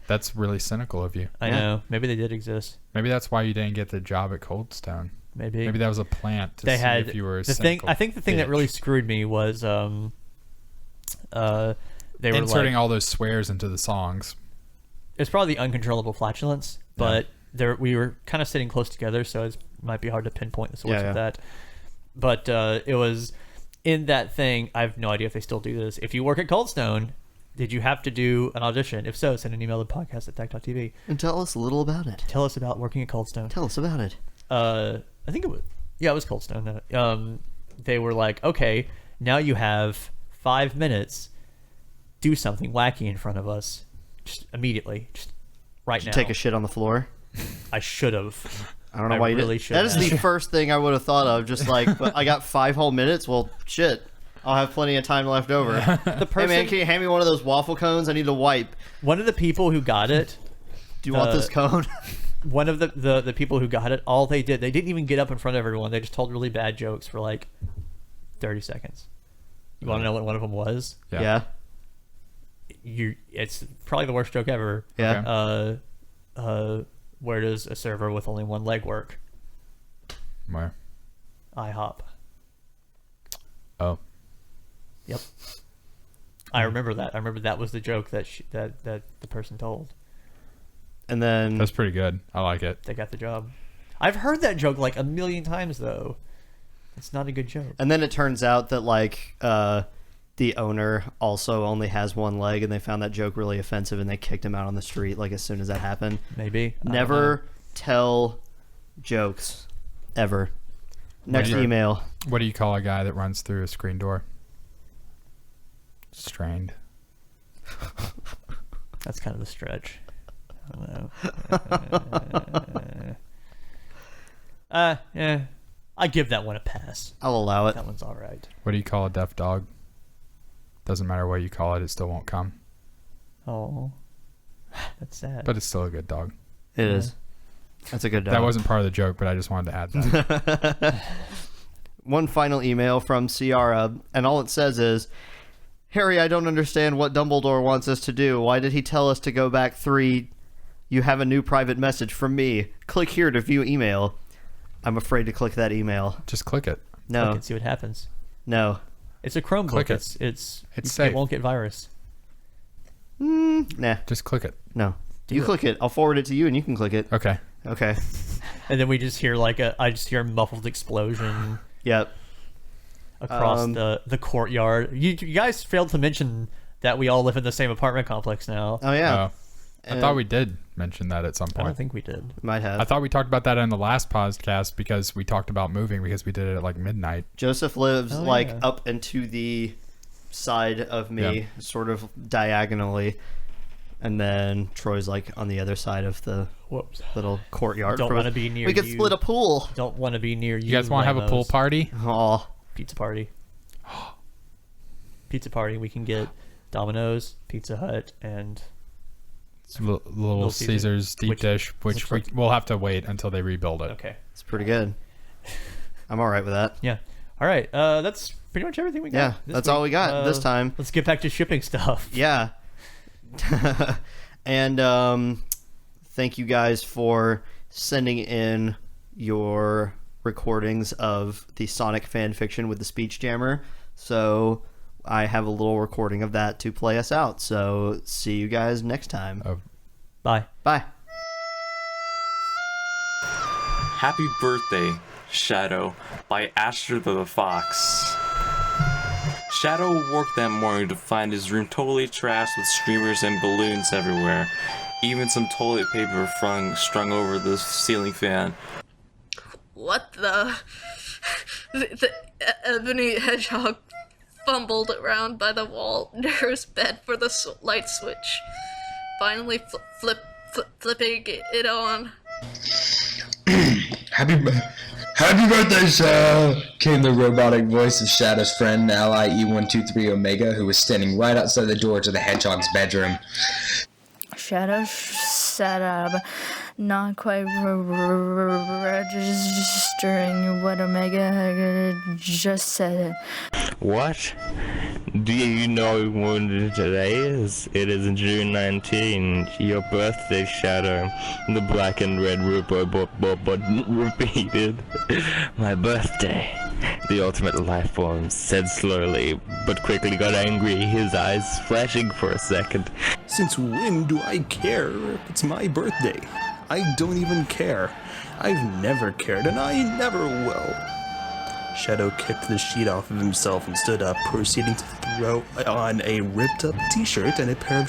That's really cynical of you. I know. Maybe they did exist. Maybe that's why you didn't get the job at Cold Stone. Maybe that was a plant to see if you were a I think the thing that really screwed me was they were inserting all those swears into the songs. It's probably the uncontrollable flatulence, but we were kind of sitting close together, so it might be hard to pinpoint the source of that. But it was in that thing. I have no idea if they still do this. If you work at Cold Stone, did you have to do an audition? If so, send an email to podcast@THAC.tv. And tell us a little about it. Tell us about working at Cold Stone. Tell us about it. I think it was. Yeah, it was Cold Stone. They were like, okay, now you have 5 minutes. Do something wacky in front of us. Just immediately. Just right now. Take a shit on the floor? I should have. I don't know why you really did. That is the first thing I would have thought of. Just like, but I got 5 whole minutes. Well, shit. I'll have plenty of time left over. Hey man, can you hand me one of those waffle cones? I need to wipe. One of the people who got it. Do you want this cone? One of the people who got it, all they didn't even get up in front of everyone. They just told really bad jokes for like 30 seconds. You want to know what one of them was? Yeah. It's probably the worst joke ever. Yeah. Where does a server with only one leg work? Where? IHOP. Oh. Yep. I remember that. I remember that was the joke that the person told. And then that's pretty good. I like it. They got the job. I've heard that joke like a million times though. It's not a good joke. And then it turns out that like the owner also only has one leg, and they found that joke really offensive, and they kicked him out on the street like as soon as that happened. Maybe. Never tell jokes ever. Next email. What do you call a guy that runs through a screen door? Strained. That's kind of a stretch. I don't know. Yeah. I give that one a pass. I'll allow it. That one's all right. What do you call a deaf dog? Doesn't matter what you call it, it still won't come. Oh, that's sad. But it's still a good dog. It is. That's a good dog. That wasn't part of the joke, but I just wanted to add that. One final email from Ciara, and all it says is, Harry, I don't understand what Dumbledore wants us to do. Why did he tell us to go back 3? You have a new private message from me. Click here to view email. I'm afraid to click that email. Just click it. No. Click and see what happens. No. It's a Chromebook. Click it. It's safe. It won't get virus. Nah. Just click it. No. You click it. I'll forward it to you, and you can click it. Okay. Okay. And then we just hear I just hear a muffled explosion Yep. across the courtyard. You guys failed to mention that we all live in the same apartment complex now. Oh, yeah. I thought we did mention that at some I don't point. think we did. Might have. I thought we talked about that in the last podcast because we talked about moving because we did it at like midnight. Joseph lives yeah. up and to the side of me, sort of diagonally, and then Troy's like on the other side of the Whoops. little courtyard. Don't want to be near We could you. split a pool. Don't want to be near you. You guys want to have a pool lamos. party? Oh, Pizza party. Pizza party. We can get Domino's, Pizza Hut, and Little Caesars deep dish, which we'll have to wait until they rebuild it. okay. it's pretty good. I'm all right with that. Yeah. All right. That's pretty much everything we got. Yeah, this that's week. all we got this time. Let's get back to shipping stuff. Yeah. And thank you guys for sending in your recordings of the Sonic fan fiction with the speech jammer. So I have a little recording of that to play us out. So see you guys next time. Bye. Bye. Happy Birthday, Shadow, by Asher the Fox. Shadow woke that morning to find his room totally trashed with streamers and balloons everywhere. Even some toilet paper strung over the ceiling fan. What the? The ebony hedgehog fumbled around by the wall near his bed for the light switch. Finally flipping it on. Happy birthday, Shadow! Came the robotic voice of Shadow's friend, ally E123 Omega, who was standing right outside the door to the hedgehog's bedroom. Shadow sat up, not quite registering what Omega just said. What? Do you know when today is? It is June 19, your birthday, Shadow. The black and red robot repeated. My birthday. The ultimate life form said slowly, but quickly got angry, his eyes flashing for a second. Since when do I care if it's my birthday? I don't even care. I've never cared, and I never will. Shadow kicked the sheet off of himself and stood up, proceeding to throw on a ripped-up t-shirt and a pair of